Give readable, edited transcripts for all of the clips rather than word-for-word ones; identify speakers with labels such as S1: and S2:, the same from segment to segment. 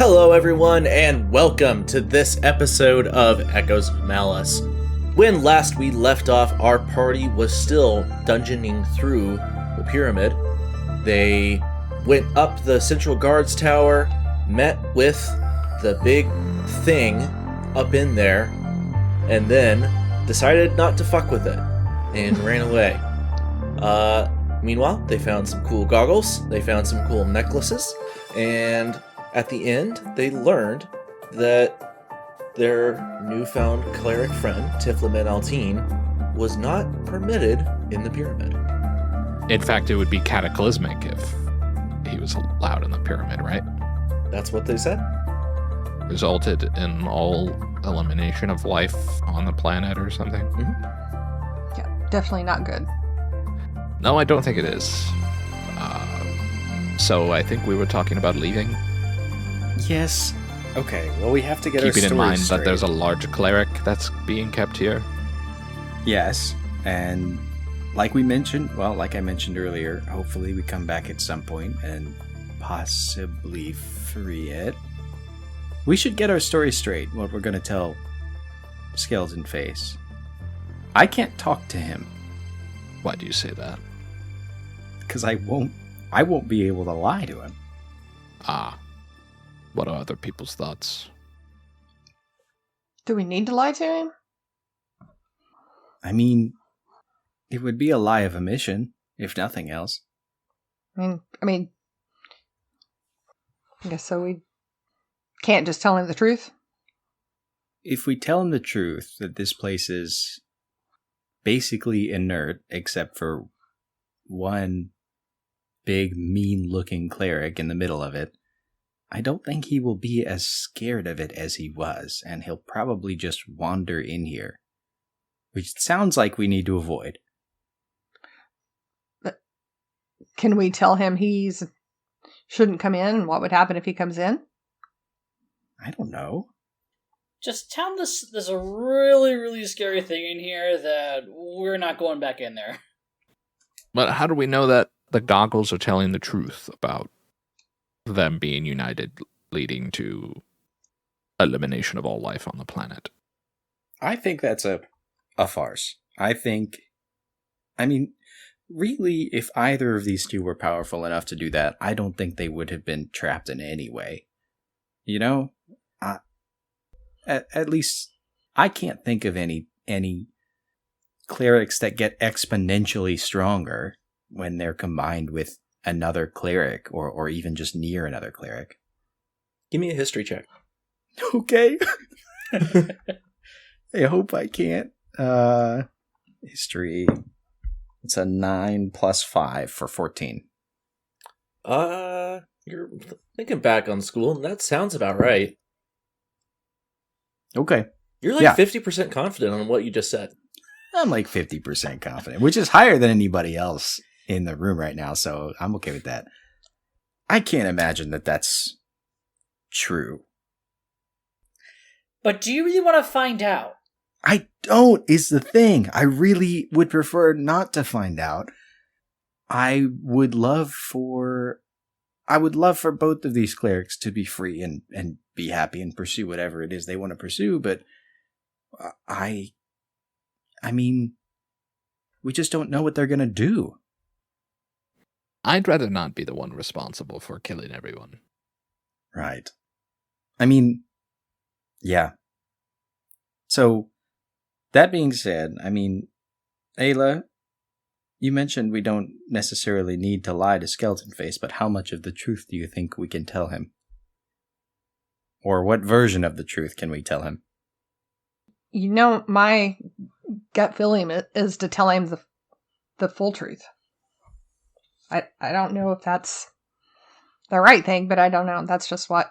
S1: Hello everyone, and welcome to this episode of Echoes of Malus. When last we left off, our party was still dungeoning through the pyramid. They went up the central guards tower, met with the big thing up in there, and then decided not to fuck with it, and ran away. Meanwhile, they found some cool goggles, they found some cool necklaces, and at the end, they learned that their newfound cleric friend, Tiflamen Altine, was not permitted in the pyramid.
S2: In fact, it would be cataclysmic if he was allowed in the pyramid, right?
S1: That's what they said.
S2: Resulted in all elimination of life on the planet or something.
S1: Mm-hmm.
S3: Yeah, definitely not good.
S2: No, I don't think it is. So I think we were talking about leaving.
S4: Yes. Okay, well, we have to get our
S2: Keeping
S4: story
S2: in mind
S4: straight.
S2: that there's a large cleric that's being kept here.
S4: Yes, and like I mentioned earlier, hopefully we come back at some point and possibly free it. We should get our story straight, what we're going to tell Skeletonface. I can't talk to him.
S2: Why do you say that?
S4: Because I won't be able to lie to him.
S2: Ah. What are other people's thoughts?
S3: Do we need to lie to him?
S4: I mean, it would be a lie of omission, if nothing else.
S3: I guess so. We can't just tell him the truth.
S4: If we tell him the truth, that this place is basically inert, except for one big, mean-looking cleric in the middle of it, I don't think he will be as scared of it as he was, and he'll probably just wander in here. Which sounds like we need to avoid.
S3: But can we tell him he's shouldn't come in, and what would happen if he comes in?
S4: I don't know.
S5: Just tell him there's a really, really scary thing in here that we're not going back in there.
S2: But how do we know that the goggles are telling the truth about them being united, leading to elimination of all life on the planet?
S4: I think that's a farce. Really, if either of these two were powerful enough to do that, I don't think they would have been trapped in any way. You know? At least, I can't think of any clerics that get exponentially stronger when they're combined with another cleric, or even just near another cleric.
S1: Give me a history check.
S4: Okay. I hope I can't. History. It's a 9 plus 5 for 14.
S1: You're thinking back on school, and that sounds about right.
S4: Okay.
S1: You're like 50% confident on what you just said.
S4: I'm like 50% confident, which is higher than anybody else in the room right now, so I'm okay with that. I can't imagine that that's true.
S5: But do you really want to find out?
S4: I don't, is the thing. I really would prefer not to find out. I would love for both of these clerics to be free and be happy and pursue whatever it is they want to pursue, but I mean, we just don't know what they're going to do.
S2: I'd rather not be the one responsible for killing everyone.
S4: Right. I mean, yeah. So, that being said, Aila, you mentioned we don't necessarily need to lie to Skeletonface, but how much of the truth do you think we can tell him? Or what version of the truth can we tell him?
S3: You know, my gut feeling is to tell him the full truth. I don't know if that's the right thing, but I don't know. That's what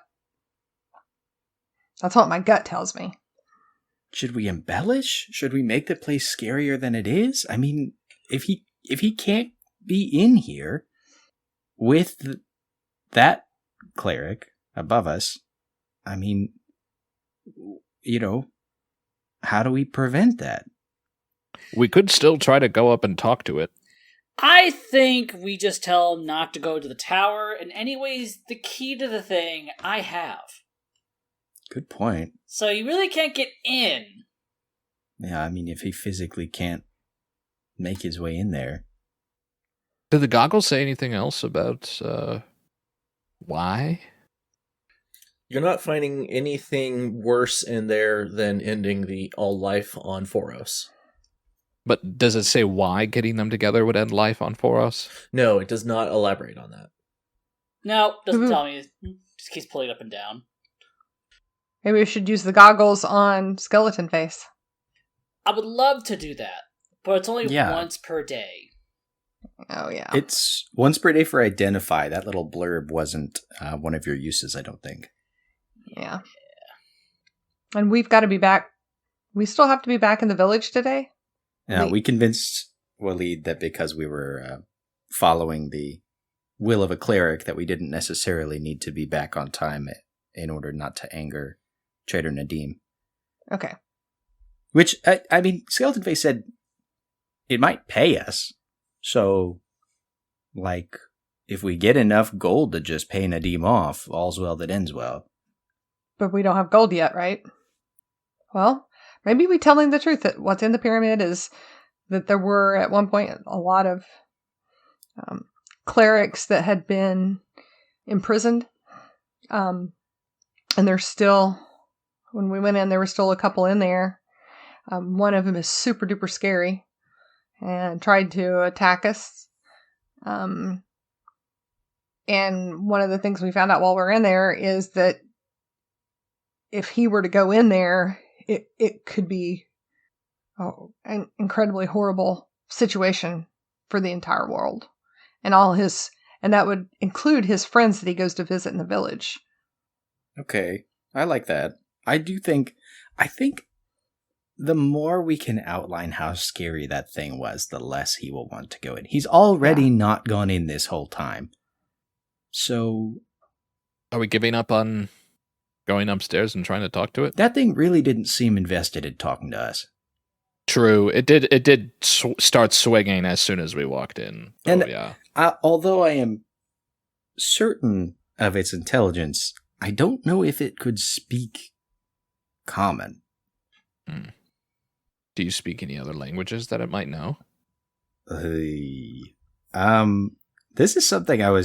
S3: my gut tells me.
S4: Should we embellish? Should we make the place scarier than it is? I mean, if he can't be in here with that cleric above us, I mean, you know, how do we prevent that?
S2: We could still try to go up and talk to it.
S5: I think we just tell him not to go to the tower, and anyways, the key to the thing I have.
S4: Good point.
S5: So you really can't get in.
S4: Yeah, I mean, if he physically can't make his way in there.
S2: Did the goggles say anything else about why?
S1: You're not finding anything worse in there than ending the all life on Foros.
S2: But does it say why getting them together would end life on Foros?
S1: No, it does not elaborate on that.
S5: No, doesn't tell me. Just keeps pulling up and down.
S3: Maybe we should use the goggles on Skeletonface.
S5: I would love to do that, but it's only
S4: Yeah.
S5: once per day.
S3: Oh, yeah.
S4: It's once per day for identify. That little blurb wasn't one of your uses, I don't think.
S3: Yeah. And we've got to be back. We still have to be back in the village today?
S4: Now, we convinced Waleed that because we were following the will of a cleric that we didn't necessarily need to be back on time in order not to anger Trader Nadim.
S3: Okay.
S4: Which, I mean, Skeletonface said it might pay us. So, like, if we get enough gold to just pay Nadim off, all's well that ends well.
S3: But we don't have gold yet, right? Well, maybe we tell him the truth that what's in the pyramid is that there were at one point a lot of clerics that had been imprisoned. And there's still, when we went in, there were still a couple in there. One of them is super duper scary and tried to attack us. And one of the things we found out while we were in there is that if he were to go in there, it could be an incredibly horrible situation for the entire world. And that would include his friends that he goes to visit in the village.
S4: Okay, I like that. I think the more we can outline how scary that thing was, the less he will want to go in. He's already not gone in this whole time. So,
S2: Are we giving up on going upstairs and trying to talk to it?
S4: that thing really didn't seem invested in talking to us.
S2: True. It did start swinging as soon as we walked in.
S4: And-
S2: Oh, yeah.
S4: Although I am certain of its intelligence, I don't know if it could speak common.
S2: Do you speak any other languages that it might know?
S4: This is something I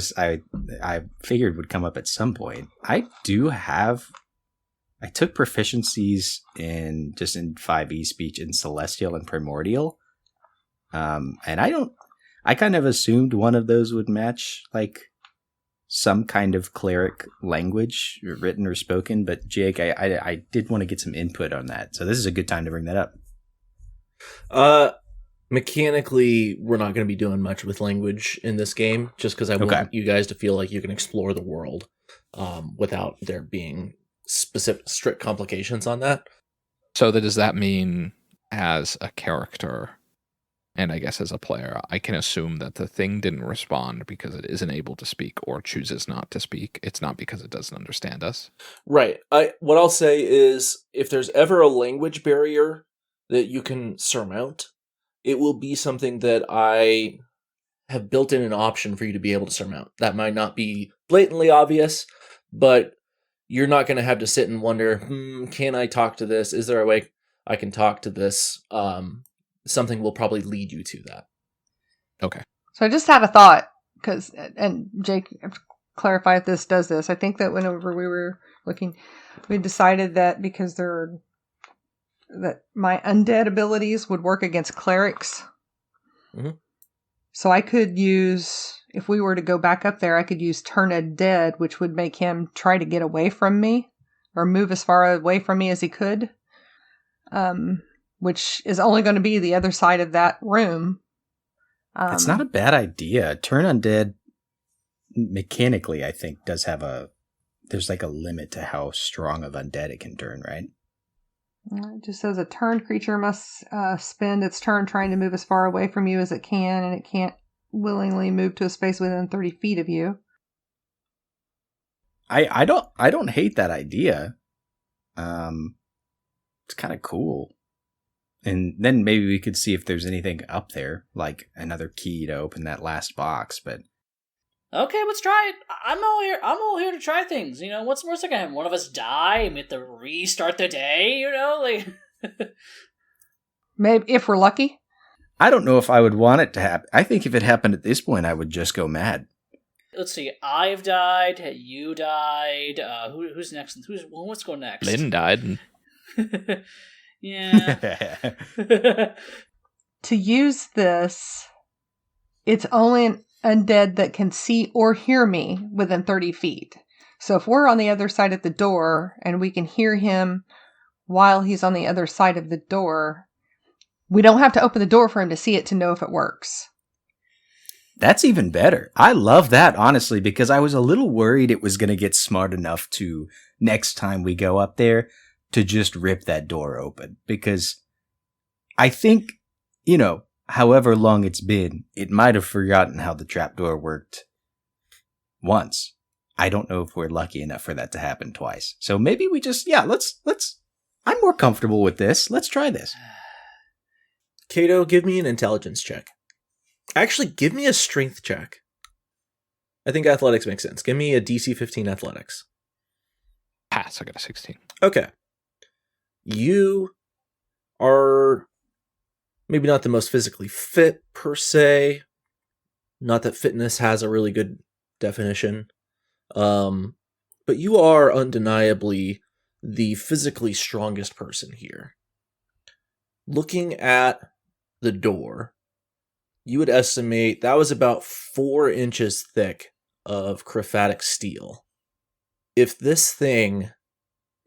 S4: figured would come up at some point. I took proficiencies in 5e speech in Celestial and Primordial. And I kind of assumed one of those would match like some kind of cleric language, written or spoken, but Jake, I did want to get some input on that. So this is a good time to bring that up.
S1: Mechanically, we're not going to be doing much with language in this game, just because I want you guys to feel like you can explore the world without there being strict complications on that.
S2: So does that mean as a character, and I guess as a player, I can assume that the thing didn't respond because it isn't able to speak or chooses not to speak. It's not because it doesn't understand us.
S1: Right. What I'll say is, if there's ever a language barrier that you can surmount, it will be something that I have built in an option for you to be able to surmount. That might not be blatantly obvious, but you're not going to have to sit and wonder, can I talk to this? Is there a way I can talk to this? Something will probably lead you to that.
S2: Okay.
S3: So I just had a thought, and Jake, clarify if this does this. I think that whenever we were looking, we decided that because that my undead abilities would work against clerics.
S1: Mm-hmm.
S3: So I could use, if we were to go back up there, I could use Turn a Dead, which would make him try to get away from me or move as far away from me as he could. Which is only going to be the other side of that room.
S4: It's not a bad idea. Turn Undead, mechanically, I think, does have there's like a limit to how strong of undead it can turn, right?
S3: It just says a turned creature must spend its turn trying to move as far away from you as it can, and it can't willingly move to a space within 30 feet of you.
S4: I don't hate that idea. It's kind of cool. And then maybe we could see if there's anything up there, like another key to open that last box. But
S5: Okay, let's try it. I'm all here to try things. What's the worst that can happen? One of us die and we have to restart the day. Like.
S3: Maybe if we're lucky.
S4: I don't know if I would want it to happen. I think if it happened at this point, I would just go mad.
S5: Let's see. I've died. You died. Who's next? Let's go next.
S2: Lynn died.
S5: Yeah.
S3: To use this, it's only an undead that can see or hear me within 30 feet. So if we're on the other side of the door and we can hear him while he's on the other side of the door, we don't have to open the door for him to see it to know if it works.
S4: That's even better. I love that, honestly, because I was a little worried it was going to get smart enough to, next time we go up there, to just rip that door open. Because I think, however long it's been, it might have forgotten how the trapdoor worked once. I don't know if we're lucky enough for that to happen twice. So maybe we just, let's, I'm more comfortable with this. Let's try this.
S1: Kato, give me an intelligence check. Actually, give me a strength check. I think athletics makes sense. Give me a DC 15 athletics.
S2: Pass, I got a 16.
S1: Okay. You are maybe not the most physically fit, per se. Not that fitness has a really good definition. But you are undeniably the physically strongest person here. Looking at the door, you would estimate that was about 4 inches thick of chromatic steel. If this thing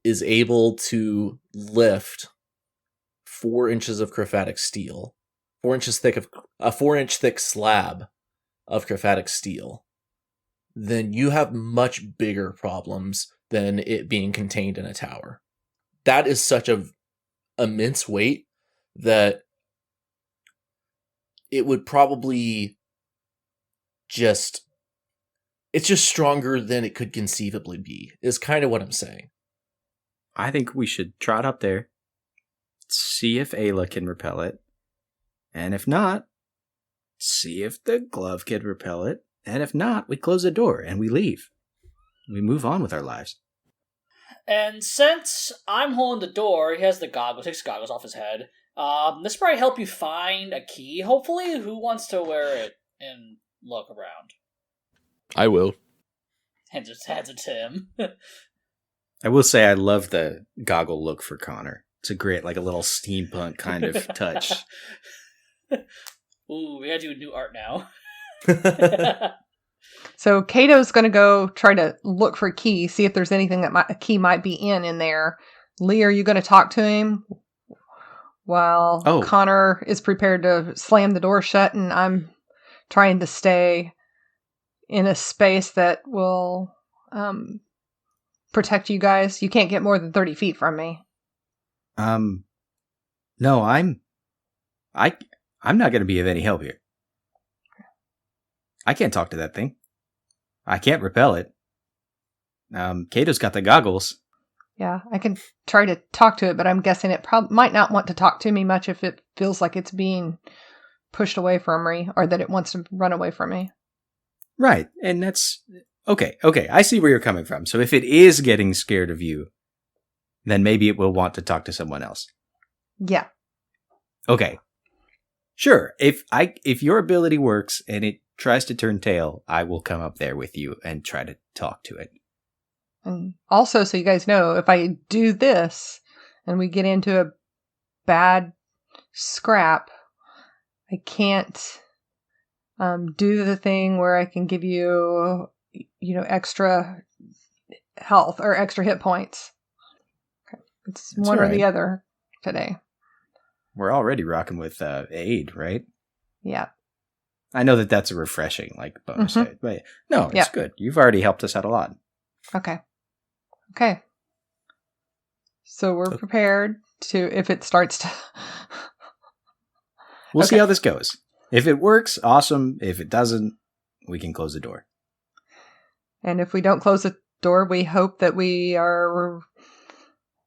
S1: is able to lift 4 inches of chromatic steel, 4 inches thick of a 4-inch thick slab of chromatic steel, then you have much bigger problems than it being contained in a tower. That is such a immense weight that it would probably it's just stronger than it could conceivably be, is kind of what I'm saying.
S4: I think we should trot up there, see if Aila can repel it, and if not, see if the glove can repel it, and if not, we close the door and we leave. We move on with our lives.
S5: And since I'm holding the door, he has the goggles, takes the goggles off his head. This will probably help you find a key, hopefully. Who wants to wear it and look around?
S2: I will.
S5: Hands it to him.
S4: I will say I love the goggle look for Connor. It's a great, like a little steampunk kind of touch.
S5: Ooh, we gotta do new art now.
S3: So Kato's going to go try to look for a key, see if there's anything that a key might be in there. Lee, are you going to talk to him while Connor is prepared to slam the door shut, and I'm trying to stay in a space that will protect you guys? You can't get more than 30 feet from me.
S4: No, I'm not going to be of any help here. I can't talk to that thing. I can't repel it. Kato's got the goggles.
S3: Yeah, I can try to talk to it, but I'm guessing it might not want to talk to me much if it feels like it's being pushed away from me, or that it wants to run away from me.
S4: Right, and that's... Okay, I see where you're coming from. So if it is getting scared of you, then maybe it will want to talk to someone else.
S3: Yeah.
S4: Okay. Sure, if your ability works and it tries to turn tail, I will come up there with you and try to talk to it.
S3: And also, so you guys know, if I do this and we get into a bad scrap, I can't do the thing where I can give you, extra health or extra hit points. Okay. It's
S4: That's
S3: one
S4: all
S3: or the
S4: right.
S3: other today.
S4: We're already rocking with aid, right?
S3: Yeah.
S4: I know that's a refreshing bonus aid, but no, it's good. You've already helped us out a lot.
S3: Okay. So we're prepared to, if it starts to...
S4: We'll see how this goes. If it works, awesome. If it doesn't, we can close the door.
S3: And if we don't close the door, we hope that we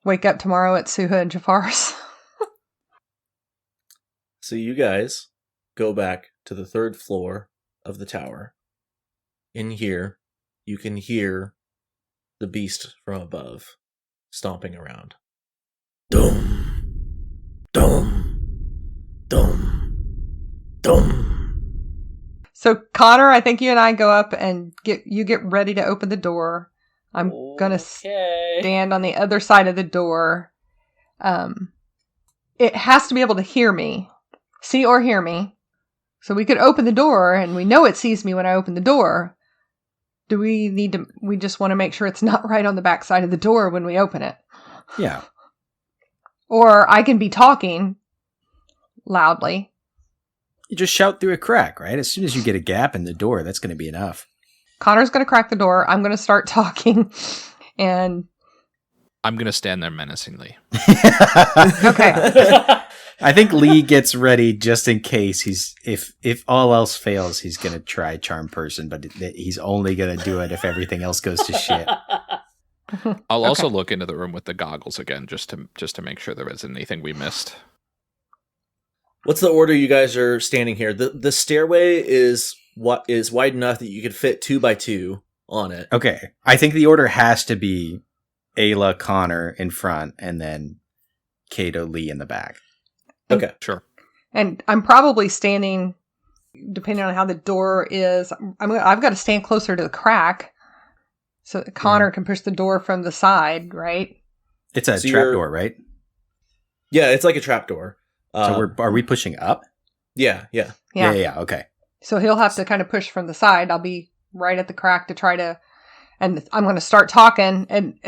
S3: wake up tomorrow at Suha and Jafar's.
S1: So you guys go back to the 3rd floor of the tower. in here, you can hear the beast from above stomping around. Dum, dum, dum, dum.
S3: So Connor, I think you and I go up and get ready to open the door. I'm gonna stand on the other side of the door. It has to be able to hear me, see or hear me. So we could open the door, and we know it sees me when I open the door. Do we need to? We just want to make sure it's not right on the back side of the door when we open it.
S4: Yeah.
S3: Or I can be talking loudly.
S4: You just shout through a crack, right? As soon as you get a gap in the door, that's going to be enough.
S3: Connor's going to crack the door. I'm going to start talking, and
S2: I'm going to stand there menacingly.
S3: okay.
S4: I think Lee gets ready just in case if all else fails, he's going to try charm person, but he's only going to do it if everything else goes to shit.
S2: I'll also look into the room with the goggles again, just to make sure there isn't anything we missed.
S1: What's the order you guys are standing here? The stairway is wide enough that you could fit 2 by 2 on it.
S4: Okay. I think the order has to be Aila, Connor in front, and then Kato, Lee in the back.
S1: Okay.
S2: Sure.
S3: And I'm probably standing, depending on how the door is, I've got to stand closer to the crack so that Connor can push the door from the side, right?
S4: It's a trapdoor, right?
S1: Yeah, it's like a trapdoor.
S4: So are we pushing up?
S1: Yeah.
S4: Yeah. Okay.
S3: So he'll have to kind of push from the side. I'll be right at the crack to try to, and I'm going to start talking and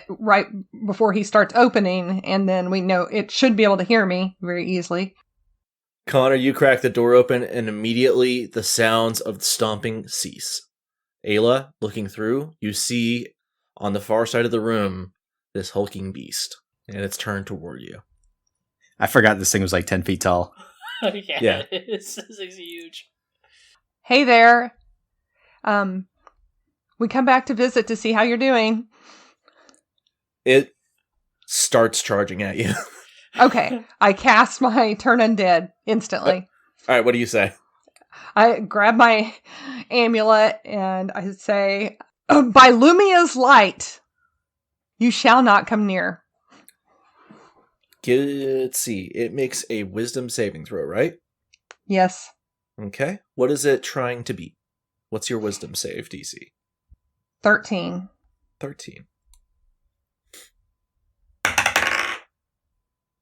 S3: right before he starts opening, and then we know it should be able to hear me very easily.
S1: Connor, you crack the door open, and immediately the sounds of the stomping cease. Aila, looking through, you see on the far side of the room this hulking beast, and it's turned toward you.
S4: I forgot this thing was like 10 feet tall.
S1: Yeah.
S5: This thing's huge.
S3: Hey there. We come back to visit to see how you're doing.
S1: It starts charging at you.
S3: Okay. I cast my turn undead instantly.
S1: All right, what do you say?
S3: I grab my amulet and I say, by Lumia's light, you shall not come near.
S1: Let's see. It makes a wisdom saving throw, right?
S3: Yes.
S1: Okay. What is it trying to beat? What's your wisdom save, DC?
S3: 13.
S1: 13.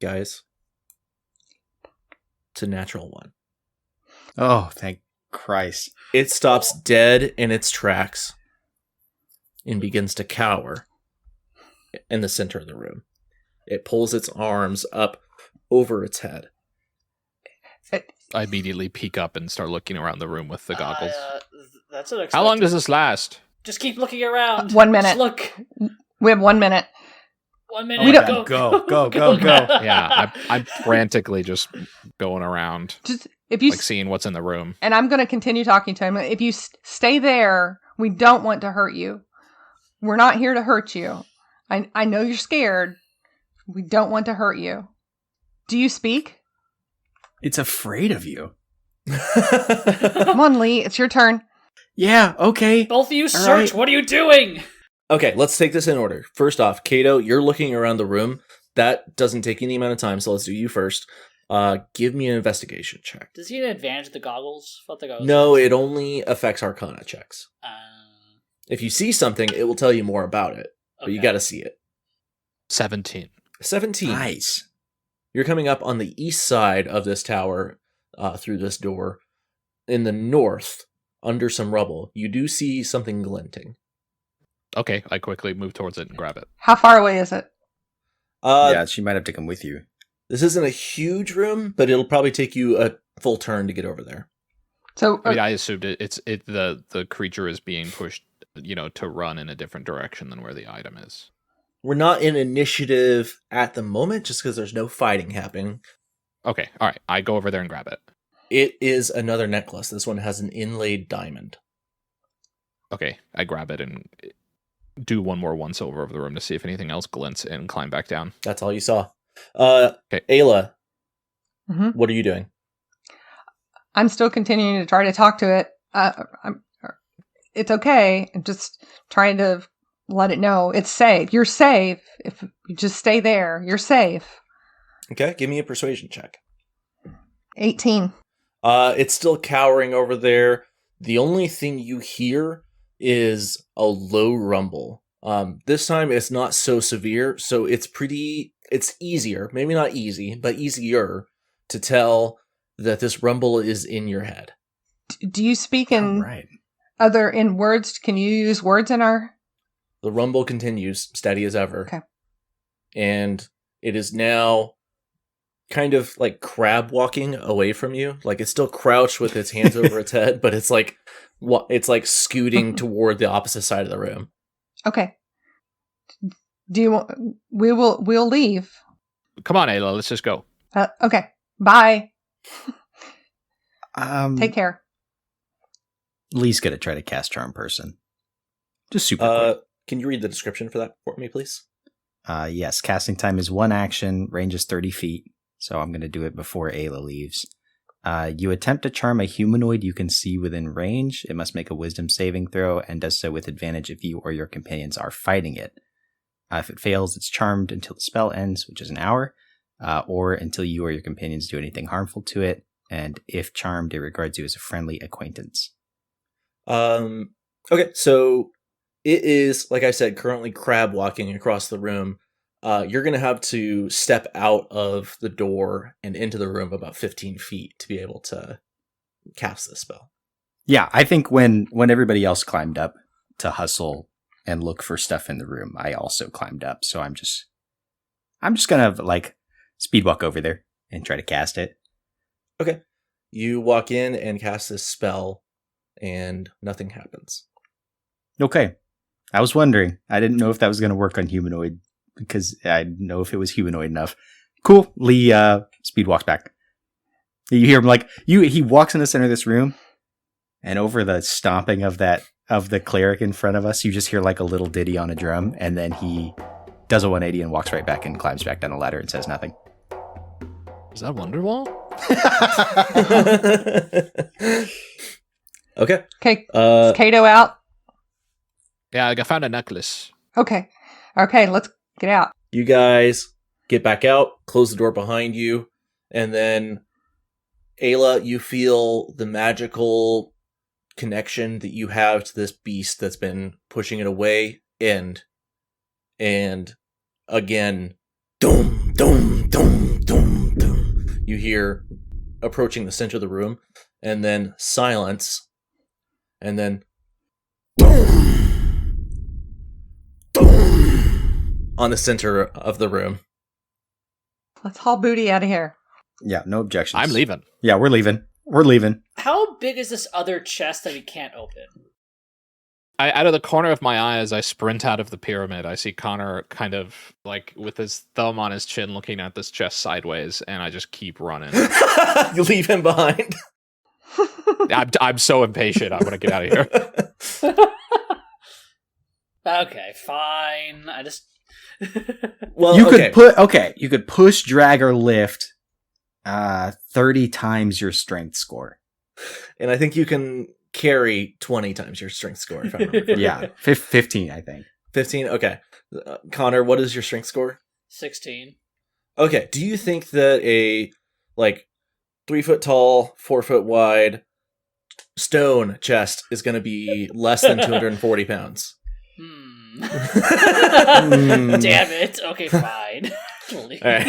S1: Guys, it's a natural 1.
S4: Oh, thank Christ.
S1: It stops dead in its tracks and begins to cower in the center of the room. It pulls its arms up over its head.
S2: I immediately peek up and start looking around the room with the goggles.
S5: That's unexpected.
S2: How long does this last?
S5: Just keep looking around.
S3: 1 minute.
S5: Just look.
S3: We have 1 minute.
S5: 1 minute.
S3: We don't-
S4: Go.
S2: Yeah, I'm frantically just going around,
S3: Just if you
S2: like seeing what's in the room.
S3: and I'm going to continue talking to him. If you stay there, we don't want to hurt you. We're not here to hurt you. I know you're scared. We don't want to hurt you. Do you speak?
S4: It's afraid of you.
S3: Come on, Lee. It's your turn.
S4: Yeah, okay.
S5: Both of you
S4: All
S5: search.
S4: right.
S5: What are you doing?
S1: Okay, let's take this in order. First off, Kato, you're looking around the room. That doesn't take any amount of time, so let's do you first. Give me an investigation check.
S5: Does he have an advantage with the goggles? What the goggles?
S1: No, it only affects Arcana checks.
S5: Uh,
S1: If you see something, it will tell you more about it, but you
S5: okay.
S1: got to see it.
S2: 17.
S1: 17.
S4: Nice.
S1: You're coming up on the east side of this tower through this door. In the north, under some rubble, you do see something glinting.
S2: Okay, I quickly move towards it and grab it.
S3: How far away is it?
S4: Yeah, she might have to come with you.
S1: This isn't a huge room, but it'll probably take you a full turn to get over there.
S3: So
S2: I mean, I assumed the creature is being pushed, to run in a different direction than where the item is.
S1: We're not in initiative at the moment, just because there's no fighting happening.
S2: Okay, all right. I go over there and grab it.
S1: It is another necklace. This one has an inlaid diamond.
S2: Okay, I grab it and do one more once over of the room to see if anything else glints and climb back down.
S1: That's all you saw. Okay, Aila, What are you doing?
S3: I'm still continuing to try to talk to it. it's okay. I'm just trying to let it know it's safe. You're safe. If you just stay there, you're safe.
S1: Okay, give me a persuasion check.
S3: 18.
S1: It's still cowering over there. The only thing you hear is a low rumble. This time it's not so severe, so it's easier, maybe not easy, but easier to tell that this rumble is in your head.
S3: Do you speak in
S4: Right.
S3: in words? Can you use words in our...
S1: The rumble continues, steady as ever.
S3: Okay.
S1: And it is now kind of like crab walking away from you. Like it's still crouched with its hands over its head, but it's like scooting toward the opposite side of the room.
S3: Okay. Do you want... We'll leave.
S2: Come on, Aila, let's just go.
S3: Okay. Bye.
S4: Take
S3: Take care.
S4: Lee's gonna try to cast Charm Person. Just super quick.
S1: Can you read the description for that for me, please?
S4: Yes, casting time is 1 action, range is 30 feet. So I'm gonna do it before Aila leaves. You attempt to charm a humanoid you can see within range. It must make a wisdom saving throw and does so with advantage if you or your companions are fighting it. If it fails, it's charmed until the spell ends, which is an hour, or until you or your companions do anything harmful to it. And if charmed, it regards you as a friendly acquaintance.
S1: Okay, so it is, like I said, currently crab walking across the room. You're going to have to step out of the door and into the room about 15 feet to be able to cast this spell.
S4: Yeah, I think when everybody else climbed up to hustle and look for stuff in the room, I also climbed up. So I'm just gonna like speed walk over there and try to cast it.
S1: Okay. You walk in and cast this spell, and nothing happens.
S4: Okay. I was wondering. I didn't know if that was going to work on humanoid because I didn't know if it was humanoid enough. Cool. Lee speed walks back. You hear him like he walks in the center of this room, and over the stomping of the cleric in front of us, you just hear like a little ditty on a drum, and then he does a 180 and walks right back and climbs back down the ladder and says nothing.
S2: Is that Wonderwall?
S1: Okay.
S3: Okay. Is Kato out?
S2: Yeah, I found a necklace.
S3: Okay, let's get out.
S1: You guys get back out, close the door behind you, and then Aila, you feel the magical connection that you have to this beast that's been pushing it away end. And again, dum, dum, dum, dum, dum. You hear approaching the center of the room, and then silence, and then dum, dum, on the center of the room.
S3: Let's haul booty out of here.
S4: Yeah, no objections.
S2: I'm leaving.
S4: Yeah, we're leaving. We're leaving.
S5: How big is this other chest that we can't open?
S2: Out of the corner of my eye, as I sprint out of the pyramid, I see Connor kind of like with his thumb on his chin looking at this chest sideways, and I just keep running.
S1: You leave him behind.
S2: I'm so impatient. I want to get out of here.
S5: Okay, fine. I just...
S1: Well,
S4: You
S1: okay.
S4: could push, drag, or lift 30 times your strength score.
S1: And I think you can carry 20 times your strength score, if I remember.
S4: Yeah, 15, I think.
S1: 15? Okay. Connor, what is your strength score?
S5: 16.
S1: Okay, do you think that a, 3 foot tall, 4 foot wide stone chest is going to be less than 240 pounds?
S5: Damn it. Okay, fine. Leave.
S1: Right.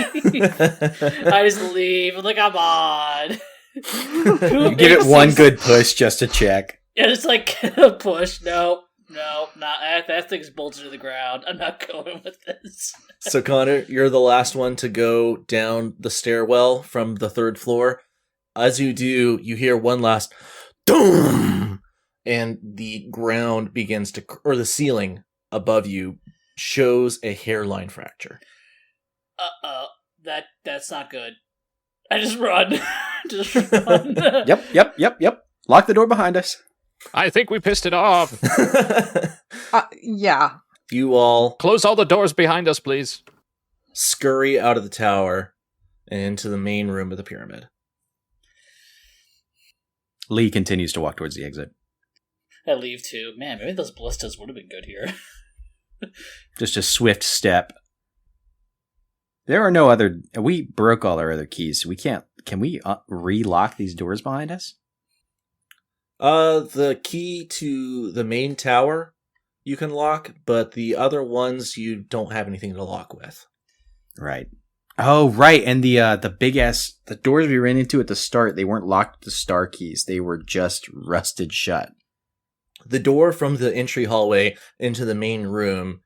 S5: I just leave. I'm like, I'm on.
S4: You give it one good push just to check.
S5: Yeah, just like push. No, not that thing's bolted to the ground. I'm not going with this.
S1: So Connor, you're the last one to go down the stairwell from the 3rd floor. As you do, you hear one last doom, and the ground begins to, or the ceiling above you shows a hairline fracture.
S5: That's not good. I just run. Just run.
S4: Yep. Lock the door behind us.
S2: I think we pissed it off.
S3: Yeah.
S1: You all
S2: Close all the doors behind us, please.
S1: scurry out of the tower and into the main room of the pyramid.
S4: Lee continues to walk towards the exit.
S5: I leave too. Man, maybe those ballistas would have been good here.
S4: Just a swift step. There are no other... We broke all our other keys. We can't... Can we relock these doors behind us?
S1: The key to the main tower you can lock, but the other ones you don't have anything to lock with.
S4: Right. Oh, right. And the big ass... The doors we ran into at the start, they weren't locked with the star keys. They were just rusted shut.
S1: The door from the entry hallway into the main room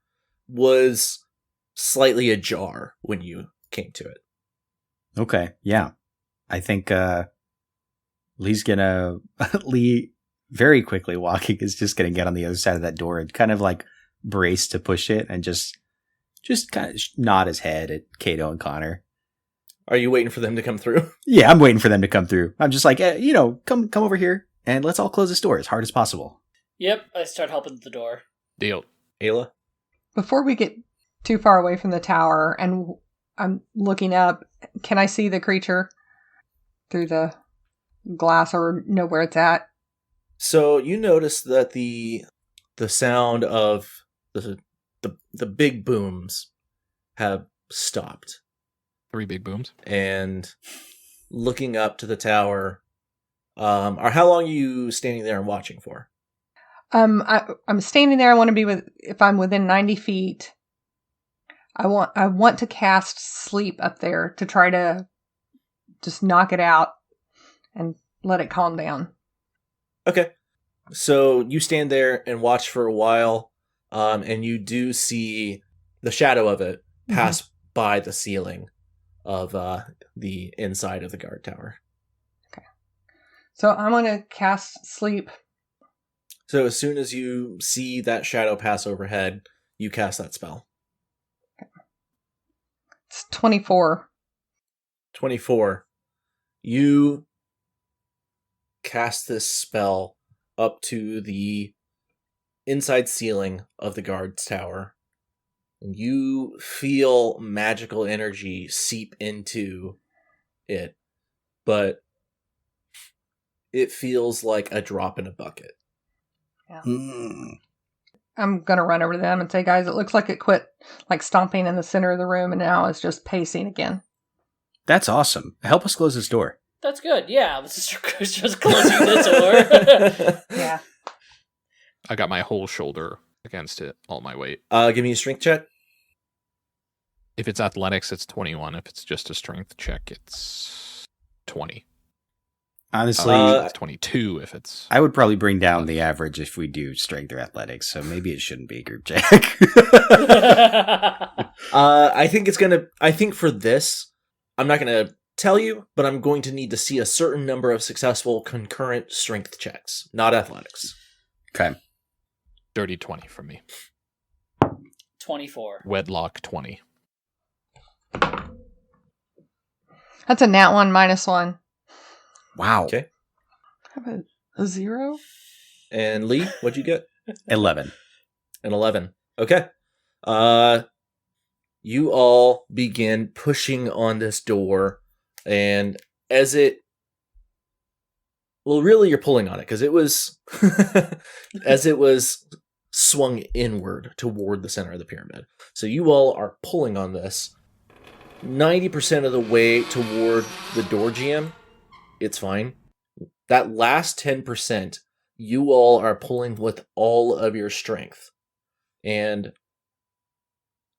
S1: was slightly ajar when you came to it.
S4: Okay, yeah. I think Lee's gonna... Lee, very quickly walking, is just gonna get on the other side of that door and kind of like brace to push it and just kind of nod his head at Kato and Connor.
S1: Are you waiting for them to come through?
S4: Yeah, I'm waiting for them to come through. I'm just like, come over here and let's all close this door as hard as possible.
S5: Yep, I start helping at the door.
S2: Deal.
S1: Aila?
S3: Before we get too far away from the tower and I'm looking up, can I see the creature through the glass or know where it's at?
S1: So you notice that the sound of the big booms have stopped.
S2: 3 big booms.
S1: And looking up to the tower, or how long are you standing there and watching for?
S3: I'm standing there. I want to be if I'm within 90 feet. I want to cast sleep up there to try to just knock it out and let it calm down.
S1: Okay. So you stand there and watch for a while, and you do see the shadow of it pass by the ceiling of the inside of the guard tower.
S3: Okay. So I'm going to cast sleep.
S1: So as soon as you see that shadow pass overhead, you cast that spell.
S3: Okay. It's 24.
S1: 24. You cast this spell up to the inside ceiling of the guard's tower. And you feel magical energy seep into it, but it feels like a drop in a bucket.
S3: Yeah. I'm going to run over to them and say, guys, it looks like it quit like stomping in the center of the room and now it's just pacing again.
S4: That's awesome. Help us close this door.
S5: That's good. Yeah, this is just closing the door.
S3: Yeah.
S2: I got my whole shoulder against it, all my weight.
S1: Give me a strength check.
S2: If it's athletics, it's 21. If it's just a strength check, it's 20.
S4: Honestly,
S2: It's 22 if it's...
S4: I would probably bring down the average if we do strength or athletics, so maybe it shouldn't be a group check.
S1: I think for this, I'm not gonna tell you, but I'm going to need to see a certain number of successful concurrent strength checks, not athletics.
S4: Okay.
S2: Dirty 20 from me.
S5: 24.
S2: Wedlock 20.
S3: That's a nat 1 -1.
S4: Wow.
S1: Okay.
S3: Have a 0?
S1: And Lee, what'd you get?
S4: 11.
S1: An 11. Okay. You all begin pushing on this door, and as it... Well, really, you're pulling on it, because it was... as it was swung inward toward the center of the pyramid. So you all are pulling on this. 90% of the way toward the door GM, it's fine. That last 10%, you all are pulling with all of your strength. And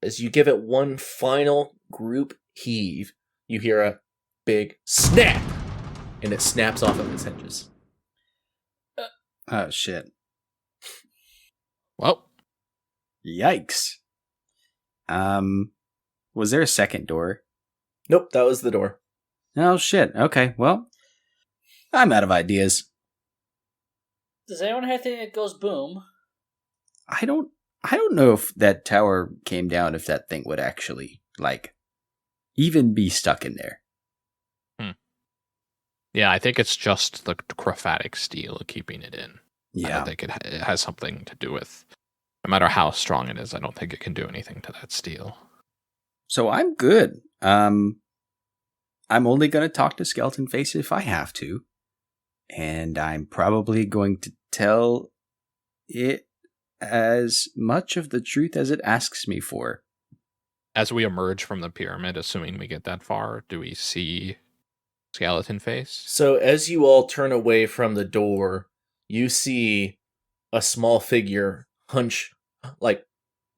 S1: as you give it one final group heave, you hear a big snap, and it snaps off of its hinges.
S4: Oh, shit.
S2: Well,
S4: Yikes. Was there a second door?
S1: Nope, that was the door.
S4: Oh, shit. Okay, well, I'm out of ideas.
S5: Does anyone have anything that goes boom?
S4: I don't know if that tower came down, if that thing would actually, even be stuck in there.
S2: yeah, I think it's just the chromatic steel keeping it in. I
S4: Yeah.
S2: don't think it has something to do with... No matter how strong it is, I don't think it can do anything to that steel.
S4: So I'm good. I'm only going to talk to Skeletonface if I have to. And I'm probably going to tell it as much of the truth as it asks me for.
S2: As we emerge from the pyramid, assuming we get that far, do we see Skeletonface?
S1: So as you all turn away from the door, you see a small figure hunch, like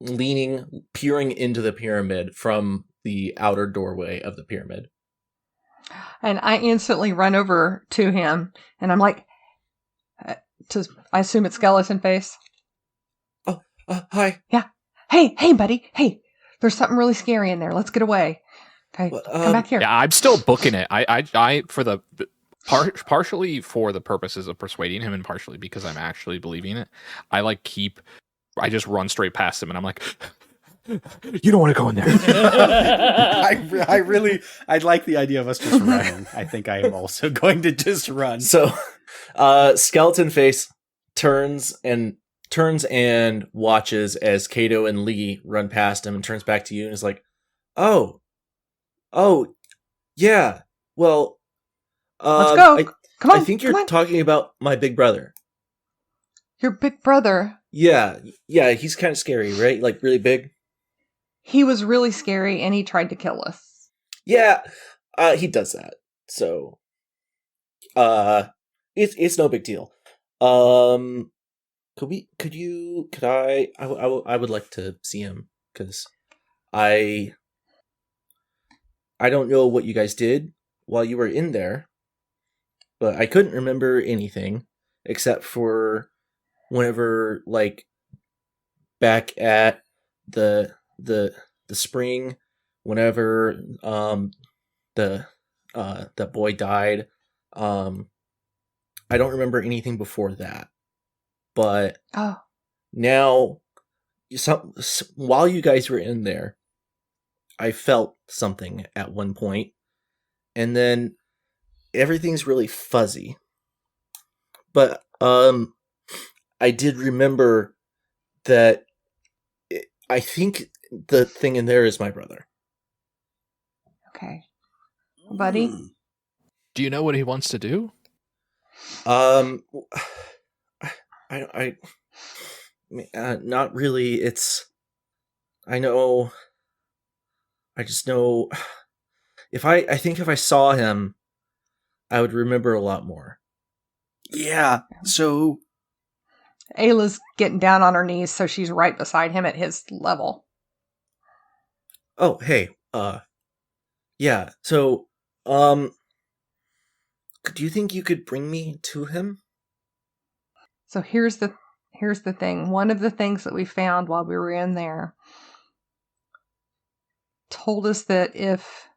S1: leaning, peering into the pyramid from the outer doorway of the pyramid.
S3: And I instantly run over to him, and I'm like, I assume it's Skeletonface.
S1: Oh, hi.
S3: Yeah. Hey, buddy. Hey, there's something really scary in there. Let's get away. Okay, come back here.
S2: Yeah, I'm still booking it. I for the partially for the purposes of persuading him, and partially because I'm actually believing it. I just run straight past him, and I'm like, you don't want to go in there.
S4: I'd like the idea of us just running. I think I am also going to just run.
S1: So, Skeletonface turns and watches as Kato and Lee run past him and turns back to you and is like, oh, yeah, well,
S3: let's go. Come on.
S1: I think you're talking about my big brother.
S3: Your big brother?
S1: Yeah, he's kind of scary, right? Like, really big?
S3: He was really scary, and he tried to kill us.
S1: Yeah, he does that. So, it's no big deal. I would like to see him, because I don't know what you guys did while you were in there, but I couldn't remember anything except for whenever, like, back at the spring, whenever the boy died. I don't remember anything before that, but now, while you guys were in there, I felt something at one point, and then everything's really fuzzy. But I did remember that I think the thing in there is my brother.
S3: Okay. Buddy?
S2: Do you know what he wants to do?
S1: Not really. I just know I think if I saw him, I would remember a lot more.
S4: Yeah, so
S3: Aila's getting down on her knees, so she's right beside him at his level.
S1: Oh, hey, yeah, so, do you think you could bring me to him?
S3: So here's the thing. One of the things that we found while we were in there told us that if,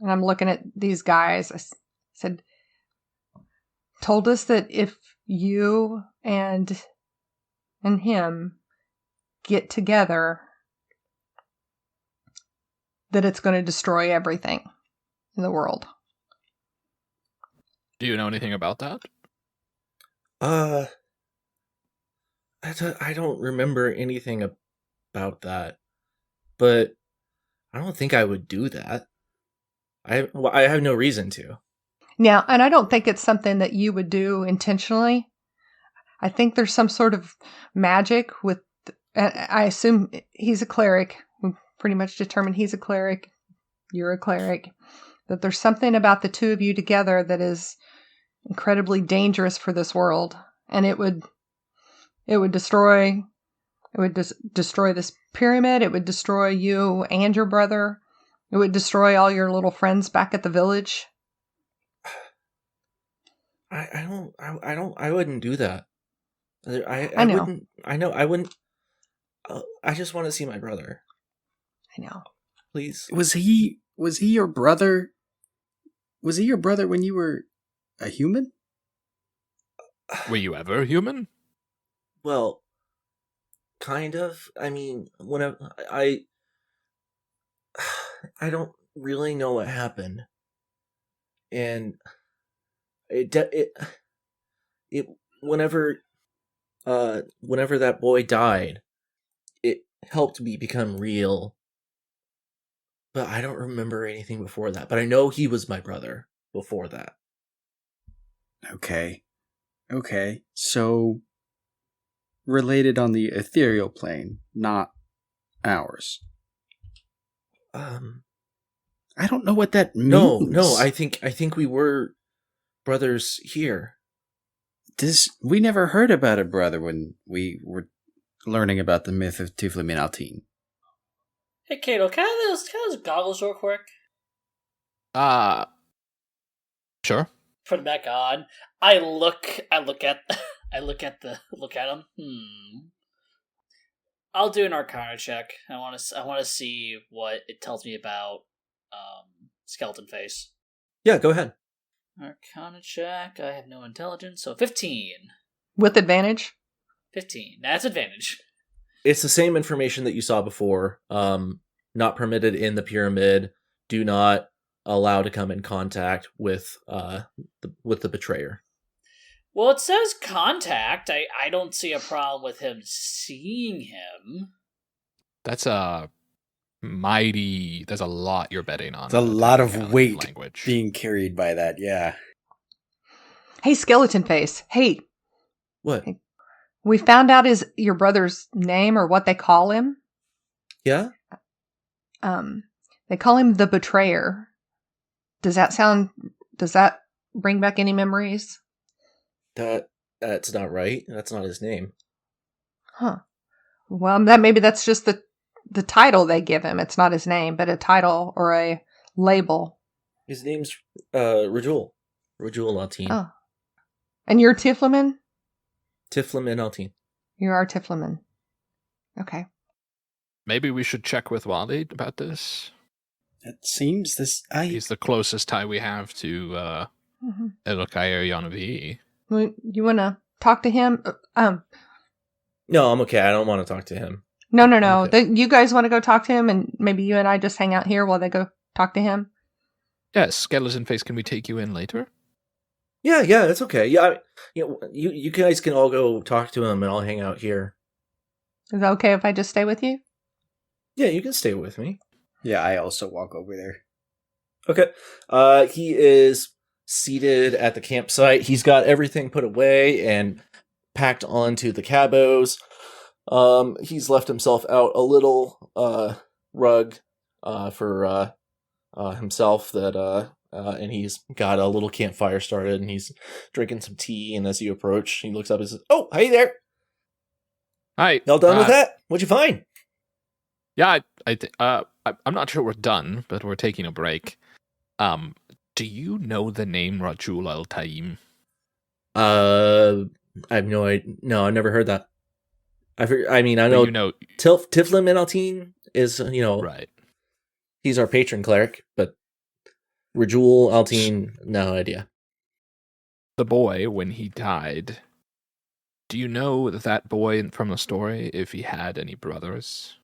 S3: and I'm looking at these guys, I said, told us that if you and him get together, that it's going to destroy everything in the world.
S2: Do you know anything about that?
S1: I don't remember anything about that, but I don't think I would do that. I have no reason to.
S3: Now, and I don't think it's something that you would do intentionally. I think there's some sort of magic with, I assume he's a cleric. We pretty much determined he's a cleric. You're a cleric. That there's something about the two of you together that is incredibly dangerous for this world. And it would destroy this pyramid. It would destroy you and your brother. It would destroy all your little friends back at the village.
S1: I wouldn't do that.
S3: I know.
S1: I wouldn't. I just want to see my brother.
S3: I know.
S1: Please.
S4: Was he your brother? Was he your brother when you were a human?
S2: Were you ever a human?
S1: Well, kind of. I mean, whenever I don't really know what happened, and whenever that boy died, it helped me become real. But I don't remember anything before that. But I know he was my brother before that.
S4: Okay. Okay, so related on the ethereal plane, not ours. I don't know what that means.
S1: No, I think we were brothers here.
S4: We never heard about a brother when we were learning about the myth of Tiflaminaltine.
S5: Hey, Kato, can I have those goggles real quick?
S2: Sure.
S5: Put them back on. I look at them. I'll do an Arcana check. I want to see what it tells me about Skeletonface.
S1: Yeah, go ahead.
S5: Arcana check. I have no intelligence, so 15.
S3: With advantage?
S5: 15. That's advantage.
S1: It's the same information that you saw before. Not permitted in the pyramid. Do not allow to come in contact with the betrayer.
S5: Well, it says contact. I don't see a problem with him seeing him.
S2: That's a lot you're betting on.
S4: It's a lot of weight
S2: language
S4: being carried by that, yeah.
S3: Hey, Skeletonface. Hey.
S1: What?
S3: We found out your brother's name or what they call him.
S1: Yeah?
S3: They call him the Betrayer. Does that bring back any memories?
S1: That's not right. That's not his name.
S3: Huh. Well, maybe that's just the title they give him. It's not his name, but a title or a label.
S1: His name's Rajul. Rajul Altine.
S3: Oh. And you're Tiflamin?
S1: Tiflamin Altine.
S3: You are Tiflamin. Okay.
S2: Maybe we should check with Wally about this.
S4: It seems
S2: He's the closest tie we have to Elokaya Yanavi.
S3: You want to talk to him?
S1: No, I'm okay. I don't want to talk to him.
S3: No.
S1: Okay.
S3: You guys want to go talk to him, and maybe you and I just hang out here while they go talk to him?
S2: Yes, Skeletonface, can we take you in later?
S1: Yeah, it's okay. Yeah, you guys can all go talk to him, and I'll hang out here.
S3: Is that okay if I just stay with you?
S1: Yeah, you can stay with me.
S4: Yeah, I also walk over there.
S1: Okay. He is seated at the campsite. He's got everything put away and packed onto the cabos. He's left himself out a little rug for himself and he's got a little campfire started, and he's drinking some tea. And as you approach, he looks up and says, "Oh, hey there!
S2: Hi,
S1: Y'all done with that? What'd you find?"
S2: Yeah, I'm not sure we're done, but we're taking a break. Do you know the name Rajul Al-Taim?
S1: I have no idea. No, I've never heard that. I know. Tiflim Menaltine is,
S2: right.
S1: He's our patron cleric, but Rajul Altine, no idea.
S2: The boy, when he died, do you know that boy from the story, if he had any brothers?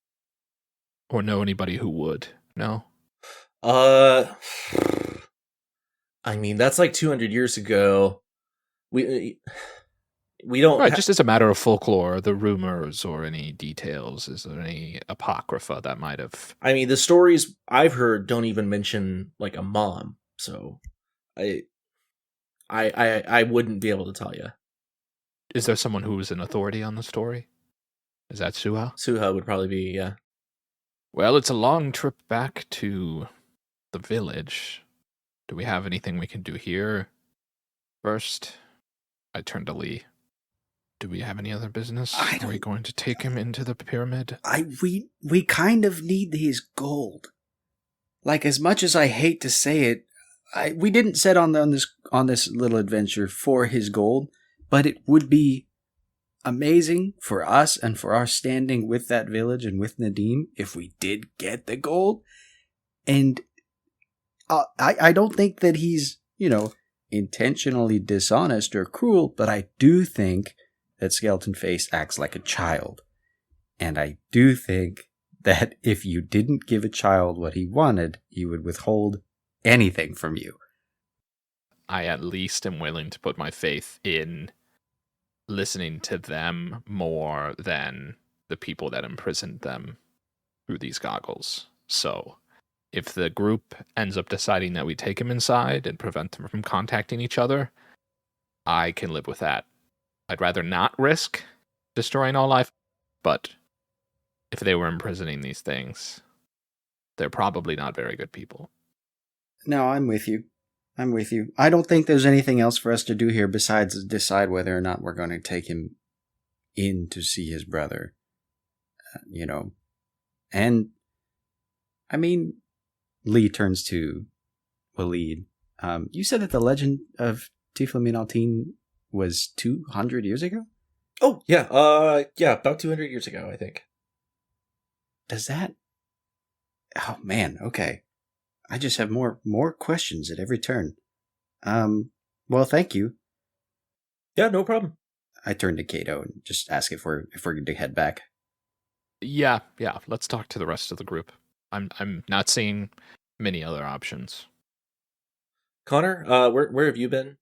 S2: Or know anybody who would? No?
S1: That's like 200 years ago. We don't...
S2: Right, just as a matter of folklore, the rumors or any details, is there any apocrypha that might have...
S1: the stories I've heard don't even mention, like, a mom, so I wouldn't be able to tell you.
S2: Is there someone who is an authority on the story? Is that Suha?
S1: Suha would probably be, yeah.
S2: Well, it's a long trip back to the village. Do we have anything we can do here? First, I turn to Lee. Do we have any other business? Are we going to take him into the pyramid?
S4: We kind of need his gold. Like, as much as I hate to say it, we didn't set on this little adventure for his gold, but it would be amazing for us and for our standing with that village and with Nadim if we did get the gold. And I don't think that he's, intentionally dishonest or cruel, but I do think that Skeletonface acts like a child. And I do think that if you didn't give a child what he wanted, he would withhold anything from you.
S2: I at least am willing to put my faith in listening to them more than the people that imprisoned them through these goggles. So if the group ends up deciding that we take him inside and prevent them from contacting each other, I can live with that. I'd rather not risk destroying all life, but if they were imprisoning these things, they're probably not very good people.
S4: No, I'm with you. I don't think there's anything else for us to do here besides decide whether or not we're going to take him in to see his brother. And, I mean, Lee turns to Waleed. You said that the legend of Tiflamin Altine was 200 years ago?
S1: Oh, yeah. About 200 years ago, I think.
S4: Does that... Oh, man, okay. I just have more questions at every turn. Well, thank you.
S1: Yeah, no problem.
S4: I turn to Kato and just ask if we're going to head back.
S2: Yeah. Let's talk to the rest of the group. I'm not seeing many other options.
S1: Connor, where have you been?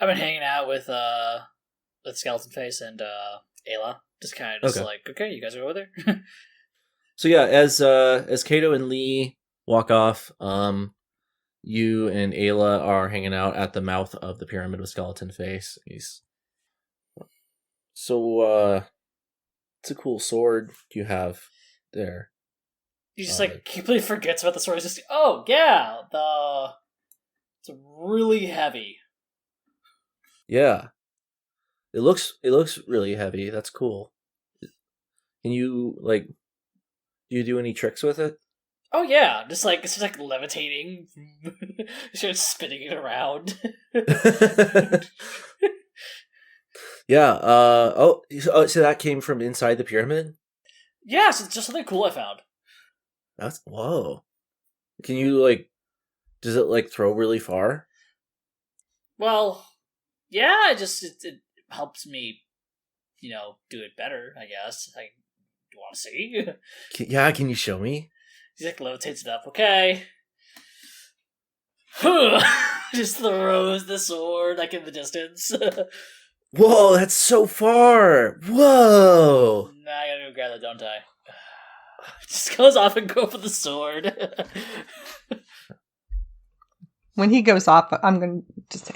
S5: I've been hanging out with Skeletonface and Aila. Just kind of okay, you guys are over there.
S1: So yeah, as Kato and Lee walk off, you and Aila are hanging out at the mouth of the pyramid with Skeletonface. So it's a cool sword you have there.
S5: He just completely forgets about the sword. He's just, oh yeah, it's really heavy.
S1: Yeah, it looks really heavy. That's cool. Can you do you do any tricks with it?
S5: Oh yeah, it's just levitating, starts spinning it around.
S1: Yeah. So that came from inside the pyramid?
S5: Yeah, so it's just something cool I found.
S1: Whoa. Can you does it throw really far?
S5: Well, yeah, it helps me, do it better, I guess. You want to see?
S1: Can you show me?
S5: He levitates it up. Okay. Just throws the sword in the distance.
S1: Whoa, that's so far! Whoa!
S5: Nah, I gotta go grab that, don't I? Just goes off and go for the sword.
S3: When he goes off, I'm going to just say,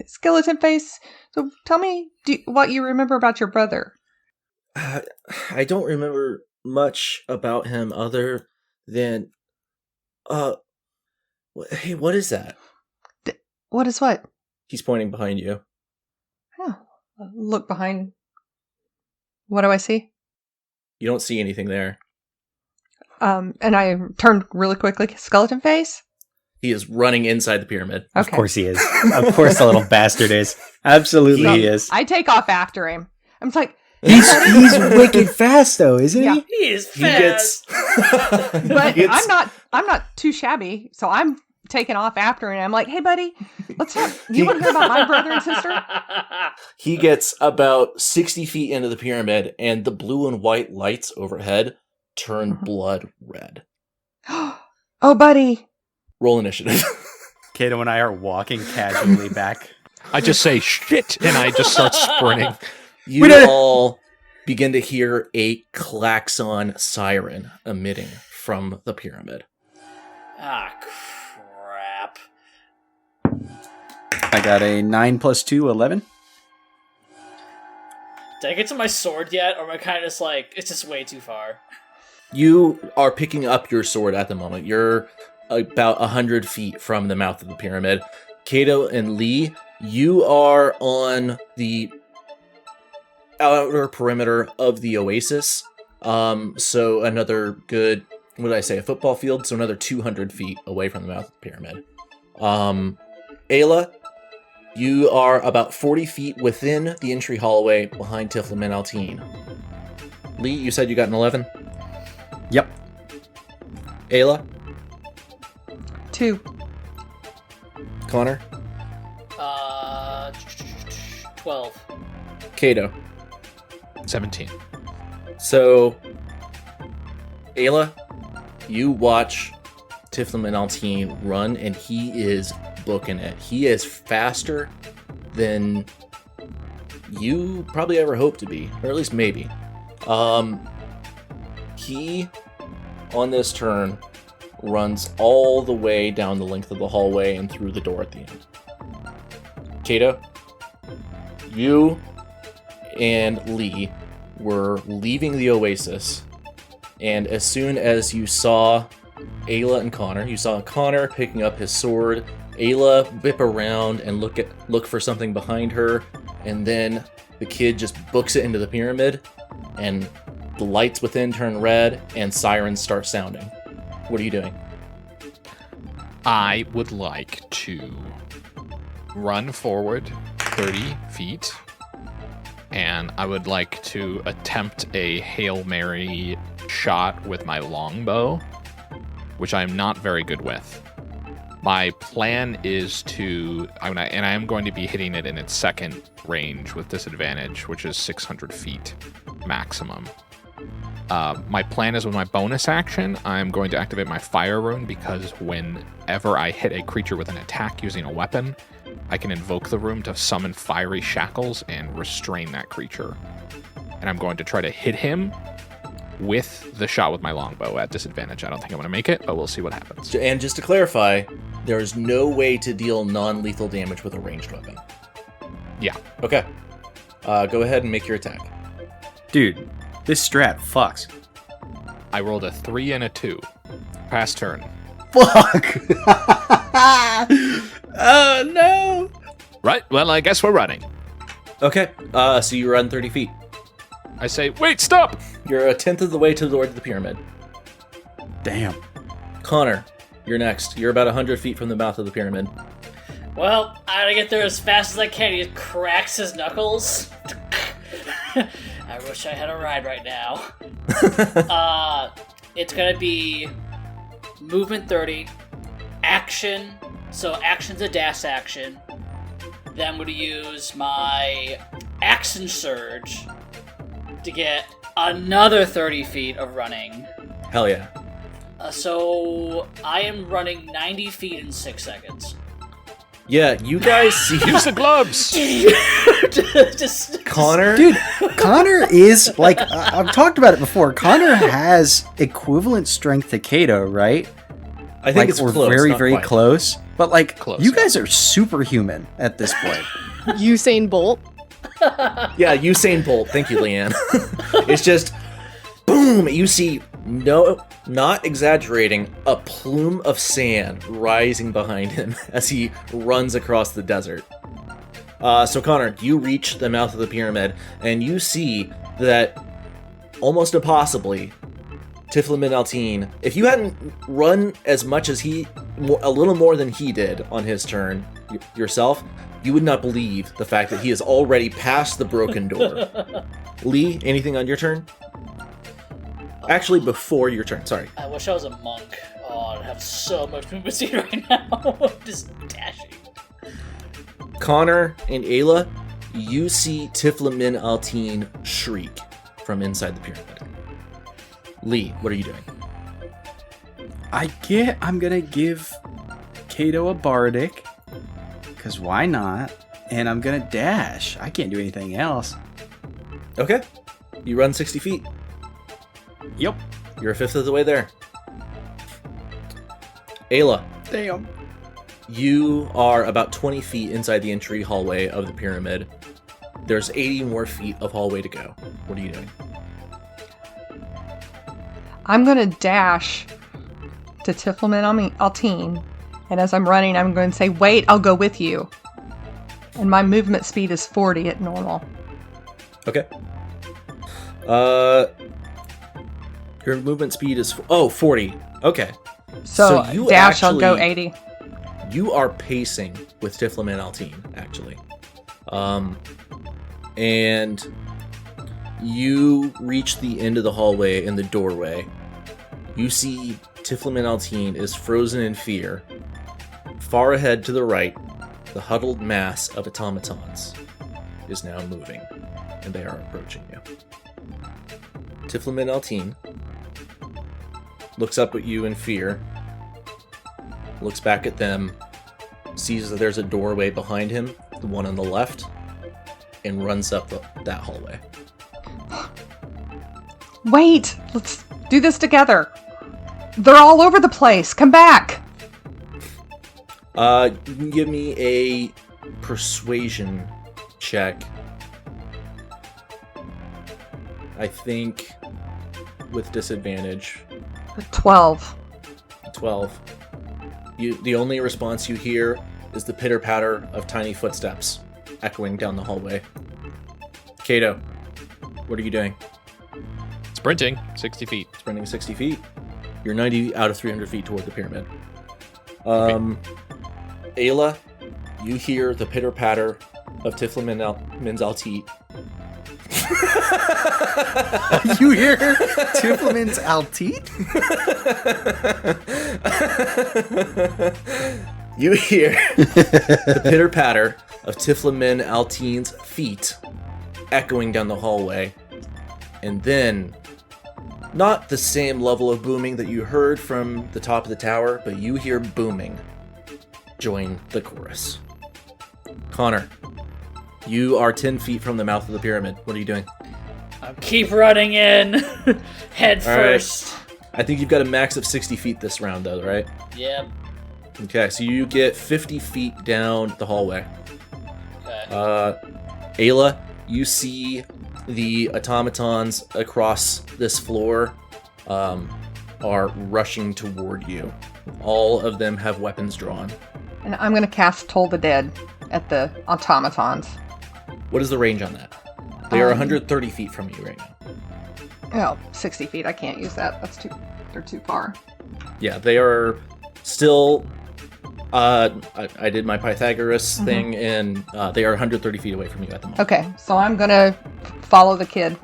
S3: Skeletonface, so tell me what you remember about your brother.
S1: I don't remember much about him other than... Hey, what is that?
S3: What is what?
S1: He's pointing behind you.
S3: Oh, look behind. What do I see?
S1: You don't see anything there.
S3: And I turned really quickly. Skeletonface?
S1: He is running inside the pyramid.
S3: Okay.
S4: Of course he is. Of course the little bastard is. Absolutely he is.
S3: I take off after him. I'm just like...
S4: He's wicked fast though, isn't he?
S5: He is fast.
S3: But I'm not too shabby, so I'm taking off after him. I'm like, hey buddy, let's talk. You want to hear about my brother and sister?
S1: He gets about 60 feet into the pyramid, and the blue and white lights overhead turn blood red.
S3: Oh, buddy.
S1: Roll initiative.
S4: Kato and I are walking casually back.
S2: I just say shit, and I just start sprinting.
S1: You all begin to hear a klaxon siren emitting from the pyramid.
S5: Ah, crap.
S4: I got a 9 + 2, 11.
S5: Did I get to my sword yet, or am I kind of just it's just way too far?
S1: You are picking up your sword at the moment. You're about 100 feet from the mouth of the pyramid. Kato and Lee, you are on the outer perimeter of the oasis. So another good, what did I say, a football field? So another 200 feet away from the mouth of the pyramid. Aila, you are about 40 feet within the entry hallway behind Tiflamin Altine. Lee, you said you got an 11?
S4: Yep.
S1: Aila?
S3: 2.
S1: Connor?
S5: 12.
S1: Kato?
S2: 17.
S1: So, Aila, you watch Tiflamin Altine run, and he is booking it. He is faster than you probably ever hoped to be, or at least maybe. He, on this turn, runs all the way down the length of the hallway and through the door at the end. Kato, you and Lee were leaving the oasis, and as soon as you saw Aila and Connor, you saw Connor picking up his sword, Aila whip around and look for something behind her, and then the kid just books it into the pyramid, and the lights within turn red, and sirens start sounding. What are you doing?
S2: I would like to run forward 30 feet, and I would like to attempt a Hail Mary shot with my longbow, which I'm not very good with. My plan is I am going to be hitting it in its second range with disadvantage, which is 600 feet maximum. My plan is with my bonus action, I'm going to activate my fire rune, because whenever I hit a creature with an attack using a weapon, I can invoke the rune to summon fiery shackles and restrain that creature. And I'm going to try to hit him with the shot with my longbow at disadvantage. I don't think I'm going to make it, but we'll see what happens.
S1: And just to clarify, there is no way to deal non-lethal damage with a ranged weapon.
S2: Yeah.
S1: Okay. Go ahead and make your attack.
S4: Dude, this strat fucks.
S2: I rolled a 3 and a 2. Pass turn.
S4: Fuck! Oh, no!
S2: Right, well, I guess we're running.
S1: Okay, so you run 30 feet.
S2: I say, wait, stop!
S1: You're a tenth of the way toward the pyramid.
S4: Damn.
S1: Connor, you're next. You're about 100 feet from the mouth of the pyramid.
S5: Well, I gotta get there as fast as I can. He just cracks his knuckles. I wish I had a ride right now. It's gonna be movement 30, action. So action's a dash action. Then I'm gonna use my action surge to get another 30 feet of running.
S1: Hell yeah.
S5: So I am running 90 feet in 6 seconds.
S1: Yeah, you guys see...
S2: Use the gloves!
S1: Connor?
S4: Dude, Connor is, like, I've talked about it before. Connor has equivalent strength to Kato, right?
S1: I think it's
S4: we're
S1: close,
S4: very,
S1: not
S4: very
S1: quite.
S4: close. But, like,
S2: Close,
S4: you
S2: yeah.
S4: guys are superhuman at this point.
S6: Usain Bolt.
S1: Yeah, Usain Bolt. Thank you, Leanne. It's just, boom, you see, no, not exaggerating, a plume of sand rising behind him as he runs across the desert. So Connor, you reach the mouth of the pyramid, and you see that almost impossibly, Tiflin Alteen, if you hadn't run as much as a little more than he did on his turn yourself, you would not believe the fact that he is already past the broken door. Lee, anything on your turn? Actually, before your turn, sorry.
S5: I wish I was a monk. Oh, I'd have so much movement speed right now. Just dashing.
S1: Connor and Aila, you see Tiflin Alteen shriek from inside the pyramid. Lee, what are you doing?
S4: I'm gonna give Kato a bardic, because why not? And I'm gonna dash. I can't do anything else.
S1: Okay. You run 60 feet.
S4: Yep.
S1: You're a fifth of the way there. Aila,
S4: Damn.
S1: you are about 20 feet inside the entry hallway of the pyramid. There's 80 more feet of hallway to go. What are you doing?
S3: I'm going to dash to Tiflin Alteen, and as I'm running, I'm going to say, wait, I'll go with you. And my movement speed is 40 at normal.
S1: Okay. Your movement speed is 40. Okay.
S3: So
S1: you
S3: dash, I'll go
S1: actually-
S3: 80.
S1: You are pacing with Tiflin Alteen, actually. And you reach the end of the hallway in the doorway. You see Tiflin Alteen is frozen in fear. Far ahead to the right, the huddled mass of automatons is now moving, and they are approaching you. Tiflin Alteen looks up at you in fear, looks back at them, sees that there's a doorway behind him, the one on the left, and runs up that hallway.
S3: Wait, let's do this together. They're all over the place. Come back.
S1: You can give me a persuasion check. I think with disadvantage.
S3: 12.
S1: 12. The only response you hear is the pitter-patter of tiny footsteps echoing down the hallway. Kato, what are you doing?
S2: Sprinting 60 feet.
S1: Sprinting 60 feet. You're 90 out of 300 feet toward the pyramid. Aila, you hear the pitter-patter of Tiflamin's Altit.
S4: You hear Tiflamin's Altit?
S1: You hear the pitter-patter of Tiflamin Altin's feet echoing down the hallway. And then, not the same level of booming that you heard from the top of the tower, but you hear booming join the chorus. Connor, you are 10 feet from the mouth of the pyramid. What are you doing?
S5: Keep running in. Head
S1: All right.
S5: first.
S1: I think you've got a max of 60 feet this round, though, right?
S5: Yep.
S1: Okay, so you get 50 feet down the hallway.
S5: Okay.
S1: Aila, you see the automatons across this floor are rushing toward you. All of them have weapons drawn.
S3: And I'm going to cast Toll the Dead at the automatons.
S1: What is the range on that? They are 130 feet from you right now.
S3: Oh, 60 feet. I can't use that. They're too far.
S1: Yeah, they are still... I did my Pythagoras thing, and they are 130 feet away from you at the moment.
S3: Okay, so I'm going to follow the kid.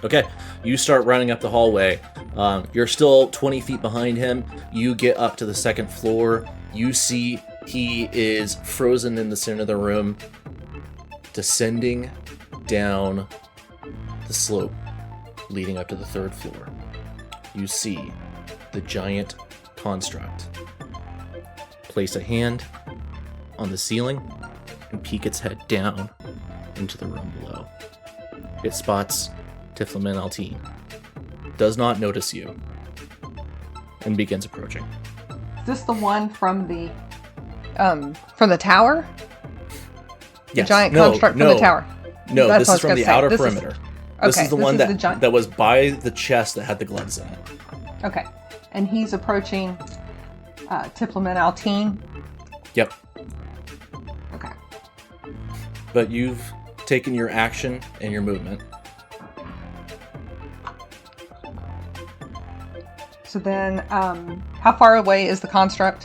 S1: Okay, you start running up the hallway. You're still 20 feet behind him. You get up to the second floor. You see he is frozen in the center of the room, descending down the slope leading up to the third floor. You see the giant construct place a hand on the ceiling and peek its head down into the room below. It spots Tiflamin Altin, does not notice you, and begins approaching.
S3: Is this the one from the tower? The
S1: Yes.
S3: giant
S1: No,
S3: construct from
S1: no.
S3: the tower.
S1: No,
S3: That's
S1: this
S3: what I
S1: is
S3: was
S1: from
S3: gonna
S1: the
S3: say.
S1: outer
S3: This is-
S1: perimeter. This
S3: Okay,
S1: is the
S3: this
S1: one
S3: is
S1: that
S3: the giant-
S1: that was by the chest that had the gloves in it.
S3: Okay. And he's approaching Tiflamin Altin.
S1: Yep.
S3: Okay.
S1: But you've taken your action and your movement.
S3: So then, how far away is the construct?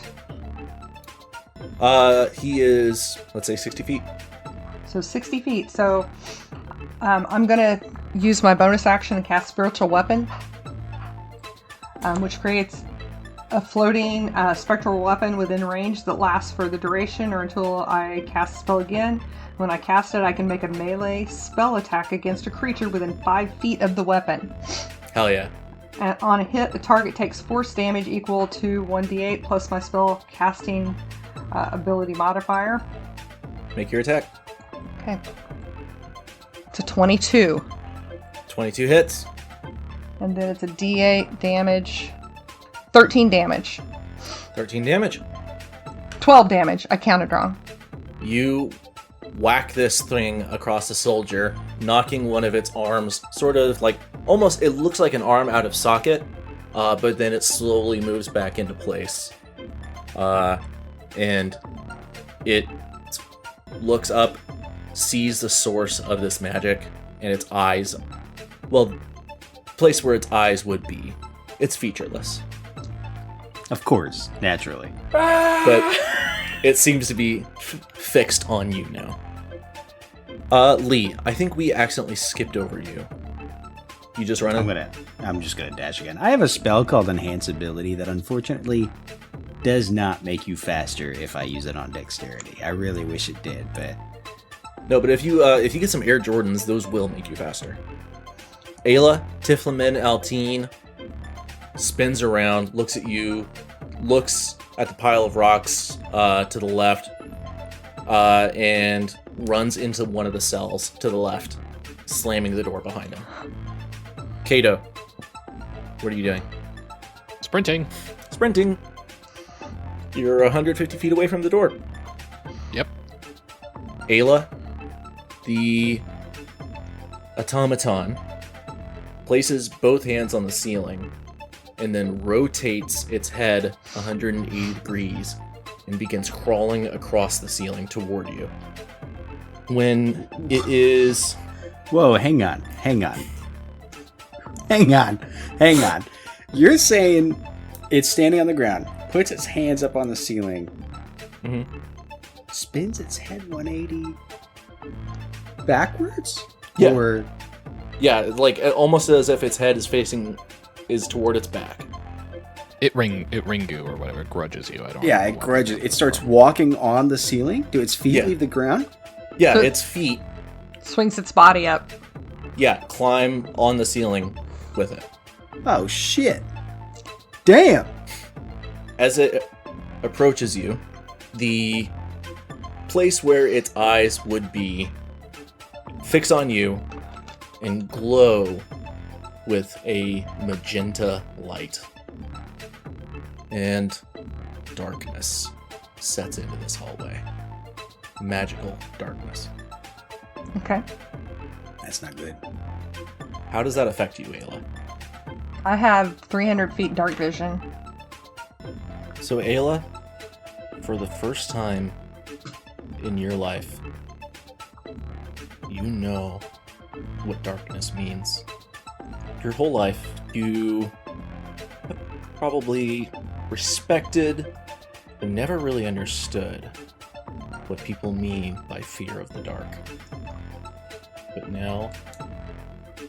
S1: He is, let's say, 60 feet.
S3: So 60 feet. So I'm going to use my bonus action to cast Spiritual Weapon, which creates a floating spectral weapon within range that lasts for the duration or until I cast the spell again. When I cast it, I can make a melee spell attack against a creature within 5 feet of the weapon.
S1: Hell yeah.
S3: And on a hit, the target takes force damage equal to 1d8 plus my spell casting ability modifier.
S1: Make your attack.
S3: Okay. It's a 22.
S1: 22 hits.
S3: And then it's a d8 damage. 13 damage.
S1: 13 damage.
S3: 12 damage. I counted wrong.
S1: You whack this thing across the soldier, knocking one of its arms sort of like, almost, it looks like an arm out of socket, but then it slowly moves back into place. And it looks up, sees the source of this magic, and its eyes, well, place where its eyes would be, it's featureless.
S4: Of course, naturally.
S1: But it seems to be fixed on you now. Lee, I think we accidentally skipped over you. You just run it?
S4: I'm just gonna dash again. I have a spell called Enhance Ability that unfortunately does not make you faster if I use it on dexterity. I really wish it did, but
S1: No, but if you get some Air Jordans, those will make you faster. Aila, Tiflamin Altin spins around, looks at you, looks at the pile of rocks to the left, and runs into one of the cells to the left, slamming the door behind him. Kato, what are you doing?
S2: Sprinting.
S1: Sprinting. You're 150 feet away from the door.
S2: Yep.
S1: Aila, the automaton places both hands on the ceiling, and then rotates its head 180 degrees and begins crawling across the ceiling toward you. When it is...
S4: Whoa, hang on. You're saying it's standing on the ground, puts its hands up on the ceiling, spins its head 180 backwards?
S1: Yeah.
S4: Or...
S1: Yeah, like almost as if its head is toward its back.
S2: It ringu or whatever, it grudges you. I don't
S4: Yeah,
S2: know
S4: it
S2: what
S4: grudges.
S2: it's
S4: It starts
S2: for.
S4: walking on the ceiling? Do its feet leave the ground?
S1: Yeah,
S3: So-
S1: its feet,
S3: Swings its body up.
S1: climb on the ceiling with it.
S4: Oh, shit. Damn.
S1: As it approaches you, the place where its eyes would be fix on you and glow with a magenta light. And darkness sets into this hallway. Magical darkness.
S3: Okay.
S4: That's not good.
S1: How does that affect you, Aila?
S3: I have 300 feet dark vision.
S1: So, Aila, for the first time in your life, you know what darkness means. Your whole life, you probably respected but never really understood what people mean by fear of the dark. But now,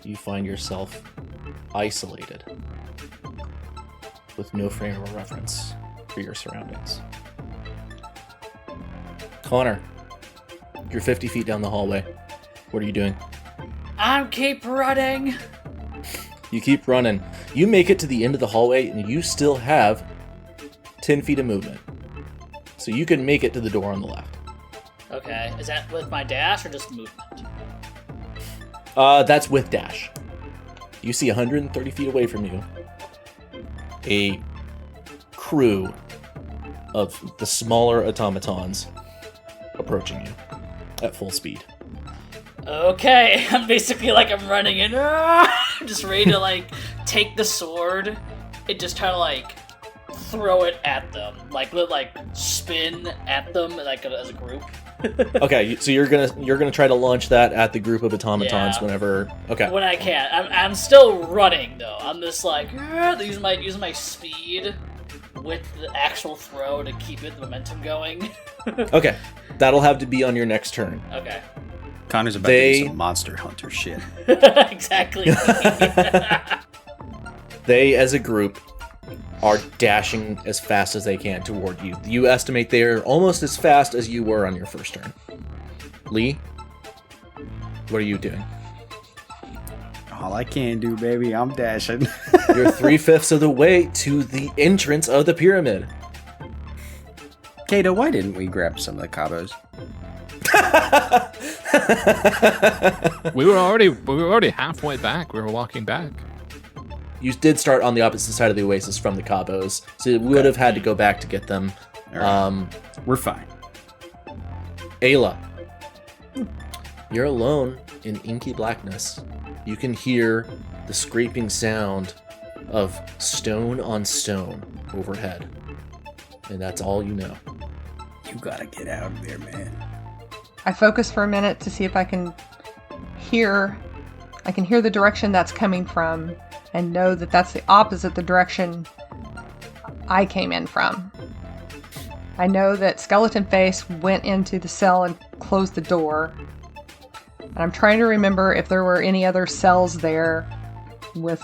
S1: you find yourself isolated with no frame of reference for your surroundings. Connor, you're 50 feet down the hallway. What are you doing?
S5: I'm keep running.
S1: You keep running. You make it to the end of the hallway, and you still have 10 feet of movement. So you can make it to the door on the left.
S5: Okay, is that with my dash or just movement?
S1: That's with dash. You see 130 feet away from you a crew of the smaller automatons approaching you at full speed.
S5: Okay, I'm basically like I'm running in. I'm just ready to like take the sword and just try to like throw it at them, like spin at them like as a group.
S1: Okay, so you're gonna try to launch that at the group of automatons
S5: Yeah.
S1: whenever. Okay.
S5: When I can, I'm still running though. I'm just like using my speed with the actual throw to keep the momentum going.
S1: Okay, that'll have to be on your next turn.
S5: Okay,
S4: Connor's about to do some Monster Hunter shit.
S5: exactly.
S1: They, as a group, are dashing as fast as they can toward you. You estimate they're almost as fast as you were on your first turn. Lee, what are you doing?
S4: All I can do, baby, I'm dashing.
S1: You're 3/5 of the way to the entrance of the pyramid.
S4: Kato, why didn't we grab some of the cabos?
S2: We were already halfway back. We were walking back.
S1: You did start on the opposite side of the oasis from the cabos, so you would have had to go back to get them.
S4: All right. We're fine.
S1: Aila, you're alone in inky blackness. You can hear the scraping sound of stone on stone overhead. And that's all you know.
S4: You gotta get out of there, man.
S3: I focus for a minute to see if I can hear the direction that's coming from and know that that's the opposite the direction I came in from. I know that Skeletonface went into the cell and closed the door. And I'm trying to remember if there were any other cells there with,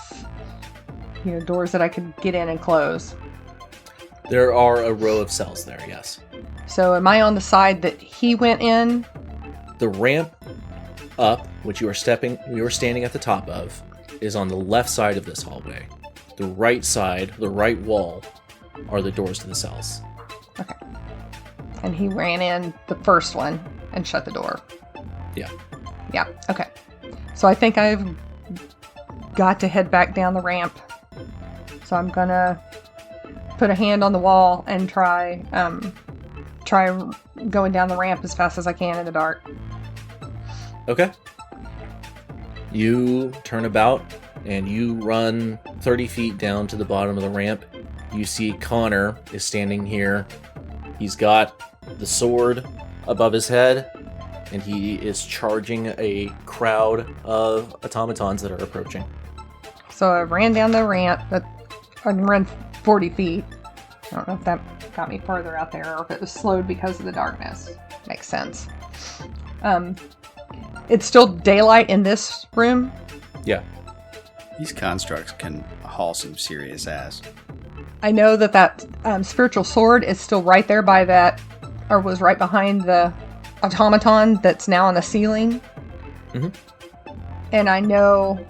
S3: doors that I could get in and close.
S1: There are a row of cells there, yes.
S3: So am I on the side that he went in?
S1: The ramp up, which you are standing at the top of, is on the left side of this hallway. The right side, the right wall, are the doors to the cells.
S3: Okay. And he ran in the first one and shut the door.
S1: Yeah.
S3: Yeah, okay. So I think I've got to head back down the ramp. So I'm gonna put a hand on the wall and try going down the ramp as fast as I can in the dark.
S1: Okay. You turn about and you run 30 feet down to the bottom of the ramp. You see Connor is standing here. He's got the sword above his head, and he is charging a crowd of automatons that are approaching.
S3: So I ran down the ramp, but I ran 40 feet. I don't know if that got me farther out there or if it was slowed because of the darkness. Makes sense. It's still daylight in this room?
S1: Yeah.
S4: These constructs can haul some serious ass.
S3: I know that spiritual sword is still right there by that, or was right behind the automaton that's now on the ceiling.
S1: Mm-hmm.
S3: And I know...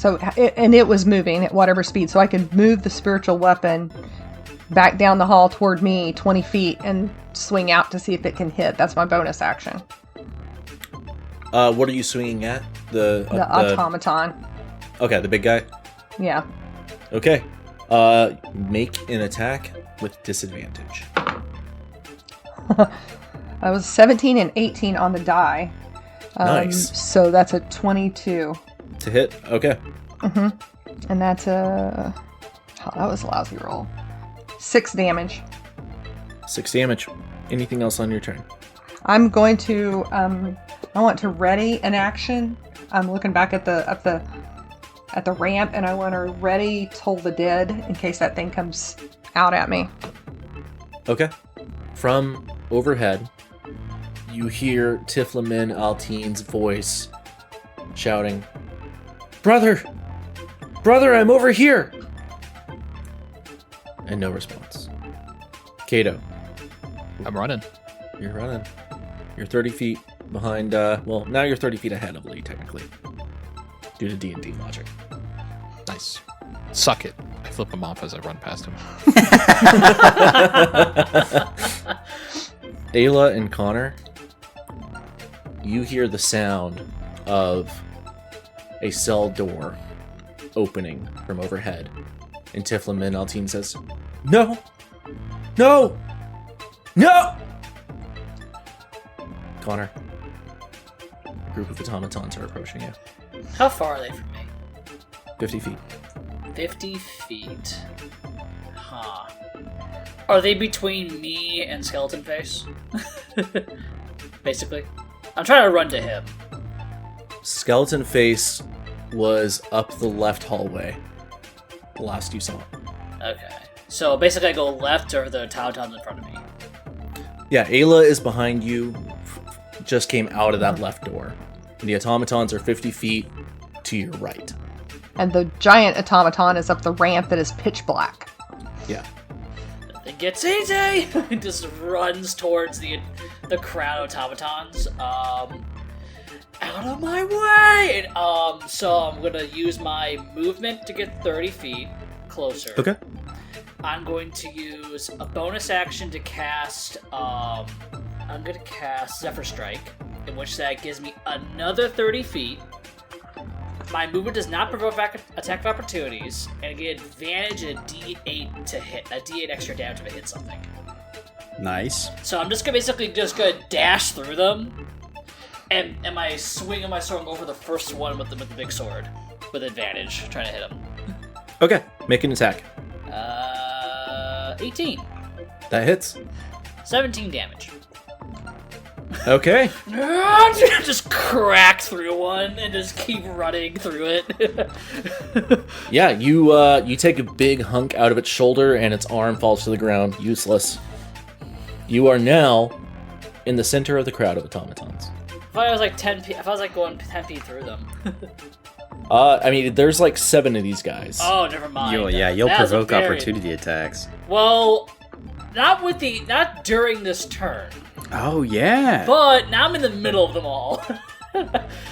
S3: it was moving at whatever speed, so I could move the spiritual weapon back down the hall toward me 20 feet and swing out to see if it can hit. That's my bonus action.
S1: What are you swinging at? The
S3: automaton.
S1: Okay, the big guy?
S3: Yeah.
S1: Okay. Make an attack with disadvantage.
S3: I was 17 and 18 on the die.
S1: Nice.
S3: So that's a 22.
S1: To hit? Okay.
S3: Mm-hmm. And that's a... Oh, that was a lousy roll. 6 damage.
S1: 6 damage. Anything else on your turn?
S3: I'm going to... I want to ready an action. I'm looking back at the ramp, and I want to ready Toll the Dead in case that thing comes out at me.
S1: Okay. From overhead, you hear Tiflamin Alteen's voice shouting, Brother! Brother, I'm over here! And no response. Kato.
S2: I'm running.
S1: You're running. You're 30 feet behind, well, now you're 30 feet ahead of Lee, technically. Due to D&D logic.
S2: Nice. Suck it. I flip him off as I run past him.
S1: Aila and Connor, you hear the sound of a cell door opening from overhead. And Tiflamin Alteen says, No! No! No! Connor, a group of automatons are approaching you.
S5: How far are they from me?
S1: 50 feet.
S5: 50 feet. Huh. Are they between me and Skeletonface? Basically. I'm trying to run to him.
S1: Skeletonface was up the left hallway. The last you saw.
S5: Okay. So basically I go left or the automatons in front of me.
S1: Yeah, Aila is behind you. Just came out of that left door. The automatons are 50 feet to your right.
S3: And the giant automaton is up the ramp that is pitch black.
S1: Yeah.
S5: It gets easy! It just runs towards the crowd of automatons. Out of my way! And, so I'm gonna use my movement to get 30 feet closer.
S1: Okay.
S5: I'm going to use a bonus action to cast, I'm gonna cast Zephyr Strike, in which that gives me another 30 feet. My movement does not provoke attack of opportunities, and I get advantage at a D8 to hit, a D8 extra damage if I hit something.
S4: Nice.
S5: So I'm just gonna dash through them, and I swing my sword and go for the first one with the big sword, with advantage, trying to hit him.
S1: Okay, make an attack.
S5: 18.
S1: That hits.
S5: 17 damage.
S1: Okay.
S5: Just crack through one and just keep running through it.
S1: Yeah, you take a big hunk out of its shoulder and its arm falls to the ground, useless. You are now in the center of the crowd of automatons.
S5: If I was like 10 feet, if I was like going 10 feet through them.
S1: I mean, there's like 7 of these guys.
S5: Oh, never mind.
S4: You'll
S5: That was a
S4: provoke
S5: very-
S4: opportunity attacks.
S5: Well, not during this turn.
S4: Oh, yeah.
S5: But now I'm in the middle of them all.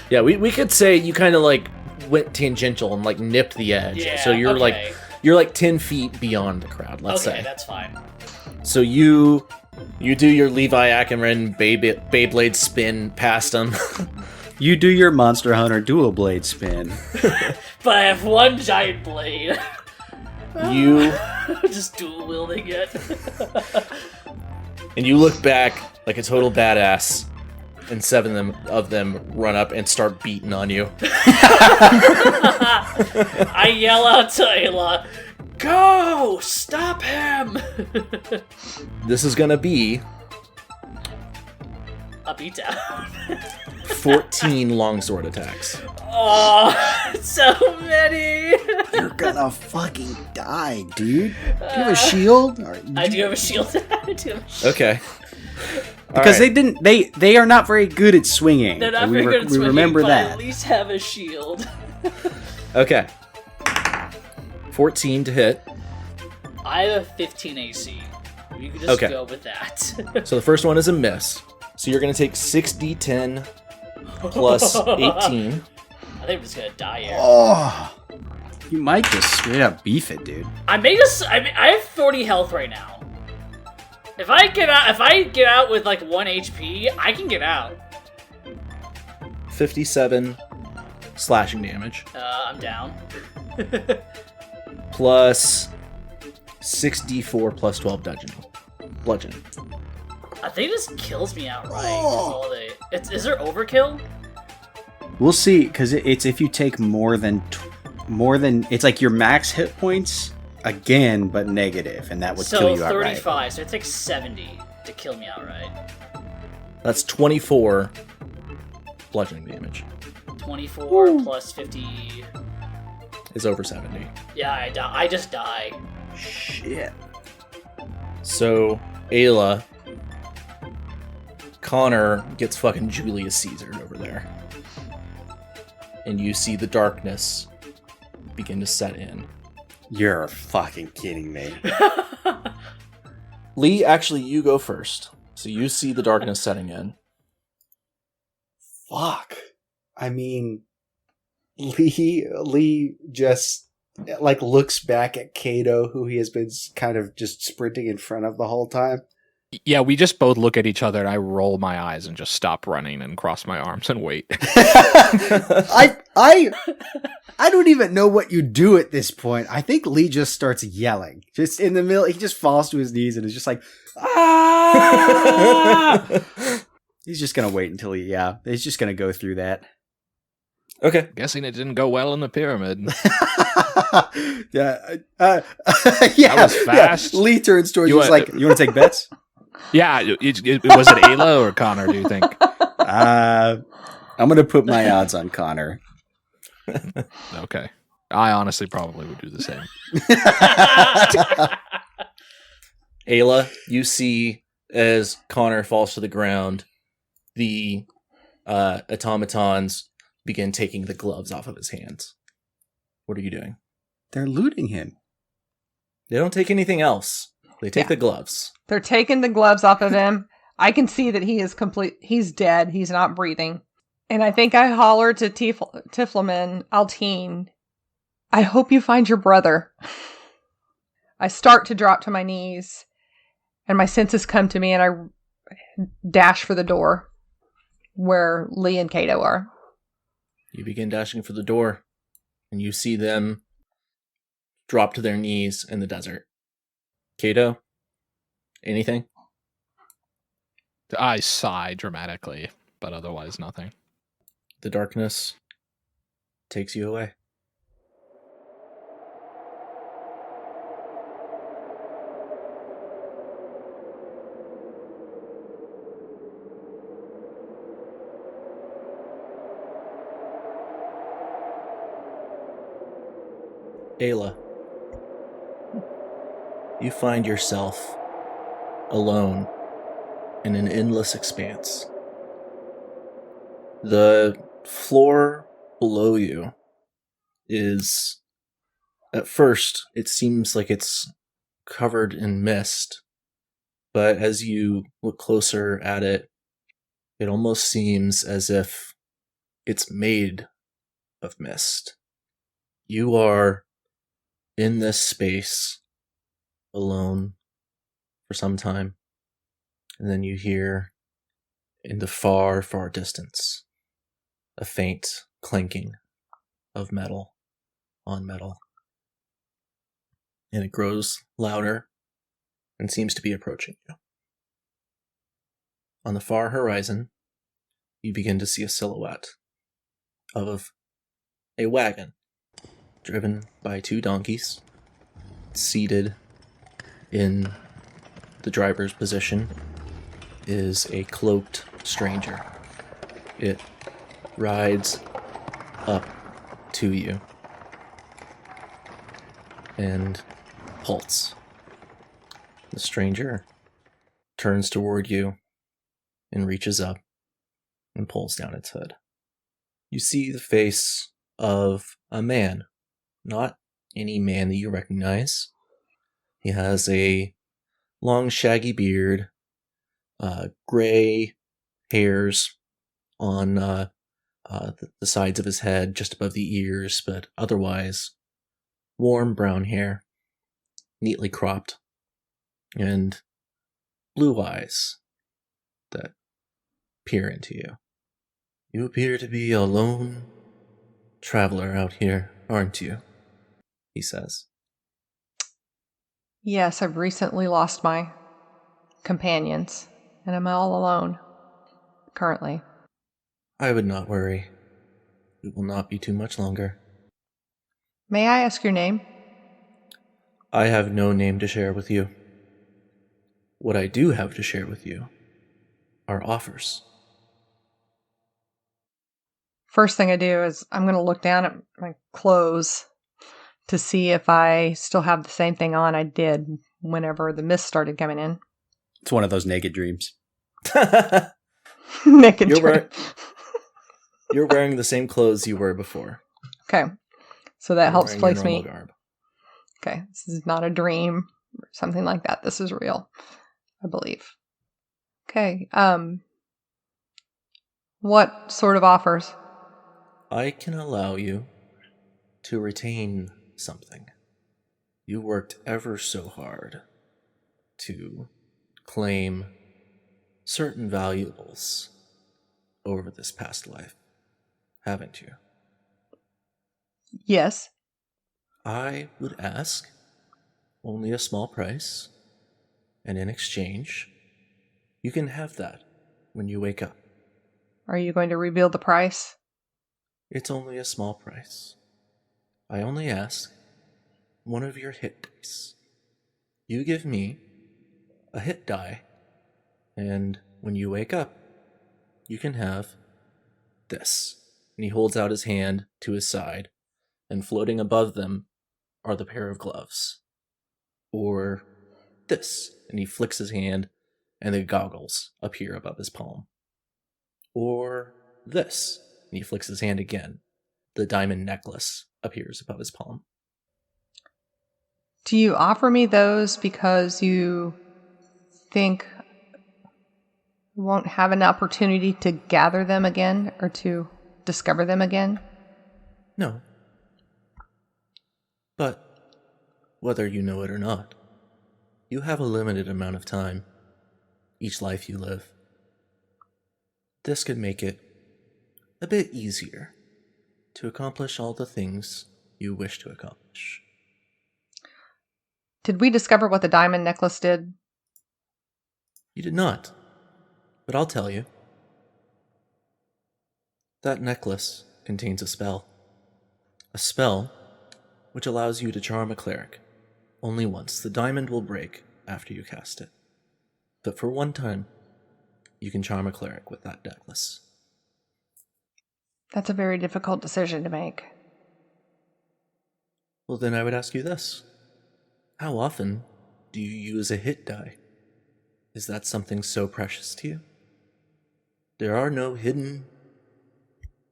S1: Yeah, we could say you kind of like went tangential and like nipped the edge.
S5: Yeah,
S1: So you're
S5: okay.
S1: like 10 feet beyond the crowd, let's
S5: Okay,
S1: say.
S5: that's fine.
S1: So you do your Levi Ackerman Beyblade spin past them.
S4: You do your Monster Hunter dual blade spin.
S5: But I have one giant blade.
S1: You
S5: Just dual wielding it.
S1: and you look back like a total badass. and 7 of them run up and start beating on you.
S5: I yell out to Aila, "Go! Stop him!"
S1: This is gonna be
S5: A beatdown.
S1: 14 longsword attacks.
S5: Oh, so many!
S4: You're gonna fucking die, dude. Do you have a shield?
S5: I do have a shield. I do have a shield.
S1: Okay.
S4: Because
S1: Alright.
S4: they are not very good at swinging.
S5: They're not
S4: we
S5: very good at
S4: we
S5: swinging,
S4: remember
S5: but
S4: that.
S5: at least have a shield.
S1: Okay. 14 to hit.
S5: I have a 15 AC. You can just
S1: Okay.
S5: go with that.
S1: So the first one is a miss. So you're gonna take 6d10 plus 18.
S5: I think I'm just gonna die here.
S4: Oh, you might just straight up beef it, dude.
S5: I have 40 health right now. If I get out with like 1 HP, I can get out.
S1: 57 slashing damage.
S5: I'm down.
S1: Plus 6d4 plus 12 bludgeoning.
S5: I think this kills me outright. Is there overkill?
S4: We'll see, because it's if you take more than it's like your max hit points again, but negative, and that would kill you outright.
S5: 35, so it takes 70 to kill me outright.
S1: That's 24 bludgeoning damage.
S5: 24 plus 50.
S1: Is over 70.
S5: Yeah, I just die.
S4: Shit.
S1: So, Aila, Connor gets fucking Julius Caesar over there. And you see the darkness begin to set in.
S4: You're fucking kidding me.
S1: Lee, actually, you go first. So you see the darkness setting in.
S4: Fuck. I mean, Lee just like looks back at Kato, who he has been kind of just sprinting in front of the whole time.
S2: Yeah, we just both look at each other and I roll my eyes and just stop running and cross my arms and wait.
S4: I don't even know what you do at this point. I think Lee just starts yelling. Just in the middle, he just falls to his knees and is just like, ah! He's just gonna wait until he's just gonna go through that.
S1: Okay.
S2: Guessing it didn't go well in the pyramid.
S4: Yeah,
S2: That was fast.
S4: Yeah. Lee turns towards you. He's like, "You want to take bets?"
S2: Yeah, was it Aila or Connor, do you think?
S4: I'm gonna put my odds on Connor.
S2: Okay. I honestly probably would do the same.
S1: Aila, you see as Connor falls to the ground, the automatons begin taking the gloves off of his hands. What are you doing?
S4: They're looting him.
S1: They don't take anything else. They take the gloves.
S3: They're taking the gloves off of him. I can see that he is complete. He's dead. He's not breathing. And I think I holler to Tiflaman, Altine, I hope you find your brother. I start to drop to my knees, and my senses come to me, and I dash for the door where Lee and Kato are.
S1: You begin dashing for the door, and you see them drop to their knees in the desert. Kato, anything?
S2: I sigh dramatically, but otherwise nothing.
S1: The darkness takes you away. Aila, you find yourself alone in an endless expanse. The floor below you is, at first, it seems like it's covered in mist, but as you look closer at it, it almost seems as if it's made of mist. You are in this space alone for some time, and then you hear in the far, far distance a faint clanking of metal on metal. And it grows louder and seems to be approaching you. On the far horizon, you begin to see a silhouette of a wagon driven by 2 donkeys. Seated in the driver's position is a cloaked stranger. It rides up to you and halts. The stranger turns toward you and reaches up and pulls down its hood. You see the face of a man, not any man that you recognize. He has a long shaggy beard, gray hairs on the sides of his head, just above the ears, but otherwise warm brown hair, neatly cropped, and blue eyes that peer into you. You appear to be a lone traveler out here, aren't you? He says.
S3: Yes, I've recently lost my companions, and I'm all alone, currently.
S1: I would not worry. It will not be too much longer.
S3: May I ask your name?
S1: I have no name to share with you. What I do have to share with you are offers.
S3: First thing I do is I'm going to look down at my clothes to see if I still have the same thing on I did whenever the mist started coming in.
S4: It's one of those naked dreams.
S3: Naked
S1: You're wearing the same clothes you were before.
S3: Okay. So that
S1: You're
S3: helps
S1: wearing your
S3: place me.
S1: normal garb.
S3: Okay. This is not a dream or something like that. This is real, I believe. Okay. What sort of offers?
S1: I can allow you to retain something. You worked ever so hard to claim certain valuables over this past life, haven't you?
S3: Yes.
S1: I would ask only a small price, and in exchange, you can have that when you wake up.
S3: Are you going to reveal the price?
S1: It's only a small price. I only ask one of your hit dice. You give me a hit die, and when you wake up, you can have this. And he holds out his hand to his side, and floating above them are the pair of gloves. Or this. And he flicks his hand, and the goggles appear above his palm. Or this. And he flicks his hand again. The diamond necklace appears above his palm.
S3: Do you offer me those because you think you won't have an opportunity to gather them again or to discover them again?
S1: No. But, whether you know it or not, you have a limited amount of time each life you live. This could make it a bit easier to accomplish all the things you wish to accomplish.
S3: Did we discover what the diamond necklace did?
S1: You did not, but I'll tell you. That necklace contains a spell. A spell which allows you to charm a cleric only once. The diamond will break after you cast it. But for one time, you can charm a cleric with that necklace.
S3: That's a very difficult decision to make.
S1: Well, then I would ask you this. How often do you use a hit die? Is that something so precious to you? There are no hidden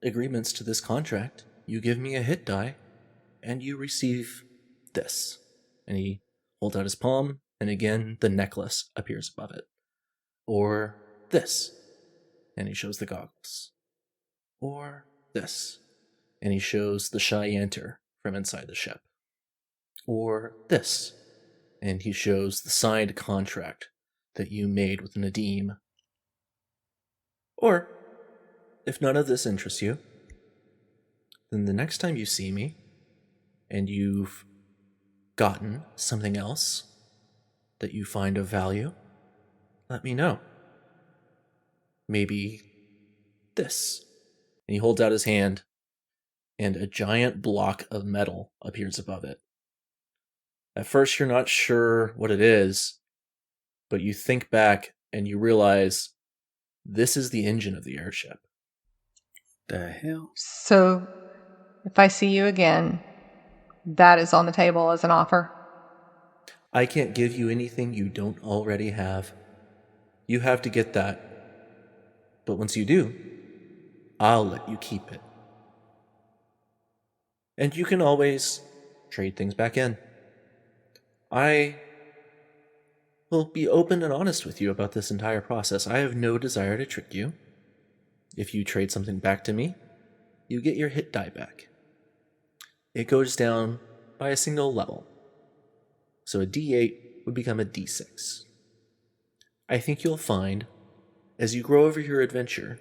S1: agreements to this contract. You give me a hit die, and you receive this. And he holds out his palm, and again, the necklace appears above it. Or this, and he shows the goggles. Or this, and he shows the Cheyenne from inside the ship. Or this, and he shows the signed contract that you made with Nadim. Or, if none of this interests you, then the next time you see me, and you've gotten something else that you find of value, let me know. Maybe this. And he holds out his hand, and a giant block of metal appears above it. At first, you're not sure what it is, but you think back and you realize this is the engine of the airship.
S4: The hell?
S3: So, if I see you again, that is on the table as an offer.
S1: I can't give you anything you don't already have. You have to get that. But once you do, I'll let you keep it. And you can always trade things back in. I will be open and honest with you about this entire process. I have no desire to trick you. If you trade something back to me, you get your hit die back. It goes down by a single level. So a D8 would become a D6. I think you'll find, as you grow over your adventure,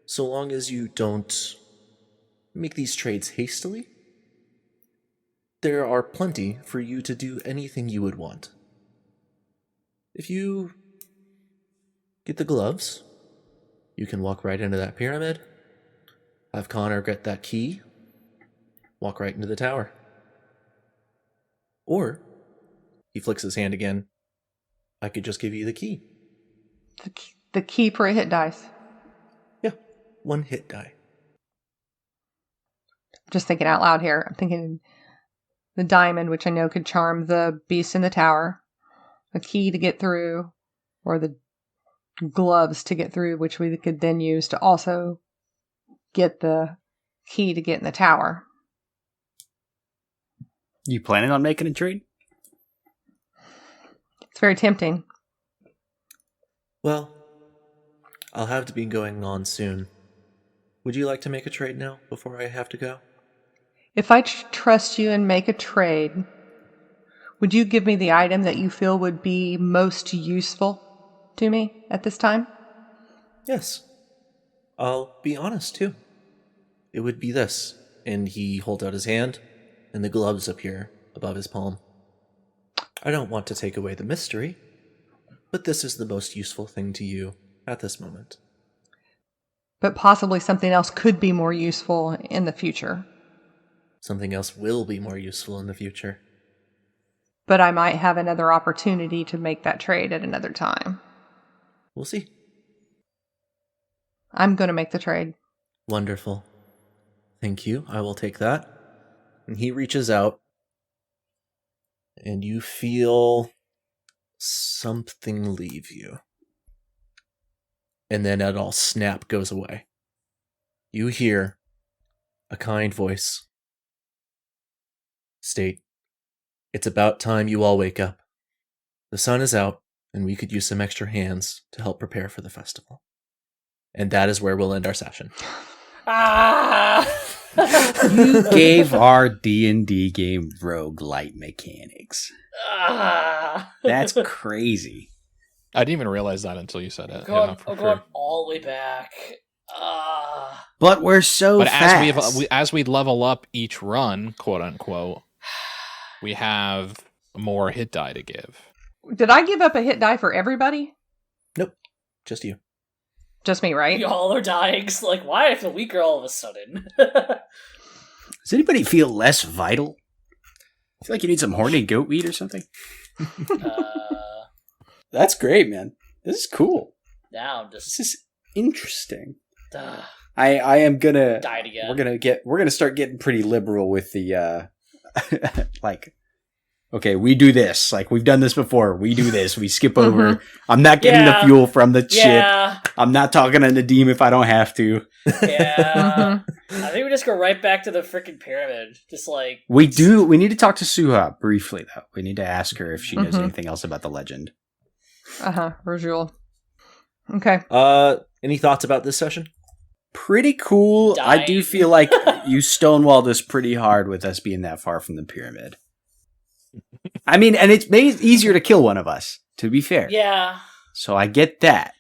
S1: so long as you don't make these trades hastily, there are plenty for you to do anything you would want. If you get the gloves, you can walk right into that pyramid, have Connor get that key, walk right into the tower. Or, he flicks his hand again, I could just give you the key.
S3: The key for a hit dice.
S1: Yeah, 1 hit die.
S3: Just thinking out loud here. I'm thinking the diamond, which I know could charm the beast in the tower. A key to get through, or the gloves to get through, which we could then use to also get the key to get in the tower.
S4: You planning on making a trade?
S3: It's very tempting.
S1: Well, I'll have to be going on soon. Would you like to make a trade now, before I have to go?
S3: If I trust you and make a trade, would you give me the item that you feel would be most useful to me at this time?
S1: Yes. I'll be honest, too. It would be this. And he holds out his hand, and the gloves appear above his palm. I don't want to take away the mystery, but this is the most useful thing to you at this moment.
S3: But possibly something else could be more useful in the future.
S1: Something else will be more useful in the future.
S3: But I might have another opportunity to make that trade at another time.
S1: We'll see.
S3: I'm going to make the trade.
S1: Wonderful. Thank you. I will take that. And he reaches out, and you feel something leave you. And then it all snap goes away. You hear a kind voice state, "It's about time you all wake up. The sun is out, and we could use some extra hands to help prepare for the festival." And that is where we'll end our session.
S4: You gave our D&D game roguelite mechanics. That's crazy.
S2: I didn't even realize that until you said it.
S5: I'm going all the way back.
S4: But we're so fast.
S2: But as we level up each run, quote unquote, we have more hit die to give.
S3: Did I give up a hit die for everybody?
S1: Nope. Just you.
S3: Just me, right?
S5: We all are dying. So like, why do I feel weaker all of a sudden?
S4: Does anybody feel less vital? I feel like you need some horny goat meat or something. That's great, man. This is cool.
S5: Now I'm just.
S4: This is interesting.
S5: Uh,
S4: I am gonna.
S5: died again.
S4: We're gonna start getting pretty liberal with the like. Okay, we do this. Like, we've done this before. We do this. We skip over. I'm not getting the fuel from the ship. I'm not talking to Nadim if I don't have to.
S5: Yeah. I think we just go right back to the freaking pyramid. Just like...
S4: We need to talk to Suha briefly, though. We need to ask her if she knows anything else about the legend.
S3: Rajul. Okay.
S1: Any thoughts about this session?
S4: Pretty cool.
S5: Dying.
S4: I do feel like you stonewalled us pretty hard with us being that far from the pyramid. I mean, and it's made it easier to kill one of us, to be fair.
S5: Yeah.
S4: So I get that.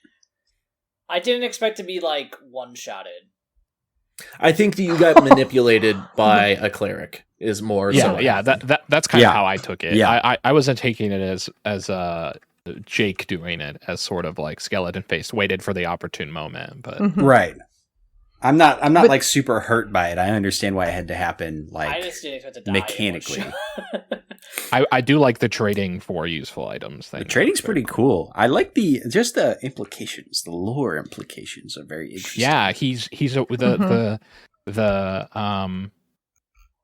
S5: I didn't expect to be, like, one-shotted.
S1: I think that you got manipulated by a cleric is more.
S2: Yeah, that's kind of how I took it.
S4: Yeah.
S2: I wasn't taking it as Jake doing it, as sort of like Skeletonface waited for the opportune moment. But
S4: Right. I'm not
S3: But-
S4: like super hurt by it. I understand why it had to happen like
S5: I just didn't expect to die
S4: mechanically.
S2: I do like the trading for useful items thing.
S4: The trading's
S2: That's very
S4: pretty cool. I like the implications. The lore implications are very interesting.
S2: Yeah, he's the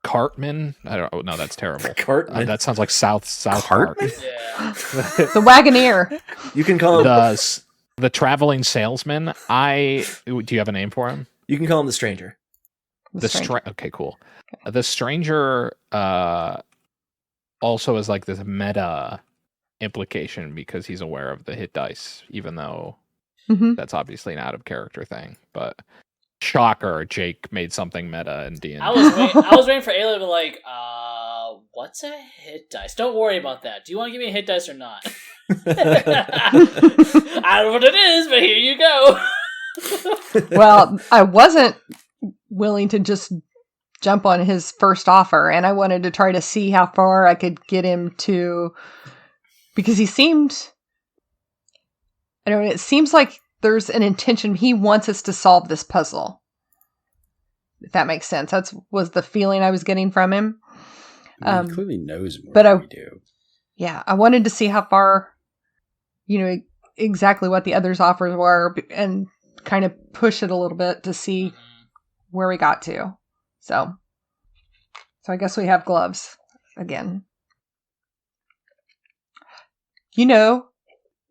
S2: Cartman. I don't. Oh, no, that's terrible.
S1: Cartman.
S2: That sounds like South
S4: Cartman?
S2: Park.
S5: Yeah.
S3: The Wagoneer.
S1: You can call him.
S2: The traveling salesman. Do you have a name for him?
S1: You can call him the stranger.
S2: Okay, cool. The stranger also is like this meta implication because he's aware of the hit dice, even though
S3: Mhm.
S2: that's obviously an out of character thing. But shocker, Jake made something meta in D&D.
S5: I was waiting for Aila to be like, what's a hit dice? Don't worry about that. Do you want to give me a hit dice or not? I don't know what it is, but here you go.
S3: Well, I wasn't willing to just jump on his first offer, and I wanted to try to see how far I could get him to, because he seemed, I don't know, it seems like there's an intention. He wants us to solve this puzzle. If that makes sense. That was the feeling I was getting from him.
S4: He clearly knows more
S3: but
S4: than we do.
S3: Yeah, I wanted to see how far, exactly what the others' offers were, and kind of push it a little bit to see where we got to. So I guess we have gloves again.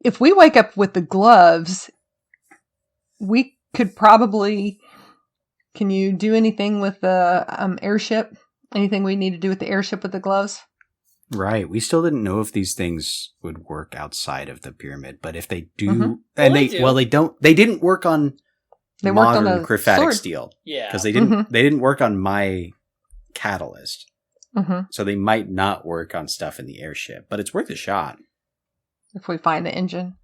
S3: If we wake up with the gloves, we could probably. Can you do anything with the airship? Anything we need to do with the airship with the gloves?
S4: Right. We still didn't know if these things would work outside of the pyramid, but if they do,
S3: Mhm.
S4: and
S5: Well, they do.
S4: they didn't work on
S3: They worked on
S4: modern
S3: the
S4: chromatic
S3: sword.
S4: steel
S5: Yeah.
S4: because they
S3: Mhm.
S4: didn't work on my catalyst.
S3: Mm-hmm.
S4: So they might not work on stuff in the airship, but it's worth a shot.
S3: If we find the engine.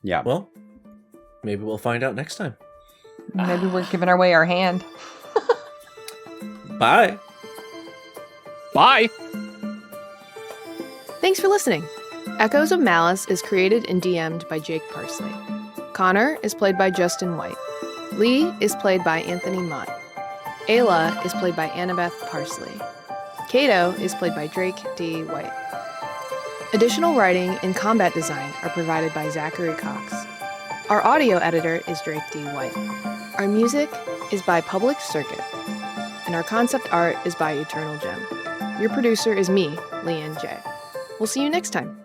S4: Yeah.
S1: Well, maybe we'll find out next time.
S3: Maybe we're giving away our hand.
S1: Bye.
S2: Bye.
S6: Thanks for listening. Echoes of Malus is created and DM'd by Jake Parsley. Connor is played by Justin White. Lee is played by Anthony Mott. Aila is played by Annabeth Parsley. Kato is played by Drake D. White. Additional writing and combat design are provided by Zachary Cox. Our audio editor is Drake D. White. Our music is by Public Circuit. And our concept art is by EternalGem. Your producer is me, Leanne Jay. We'll see you next time.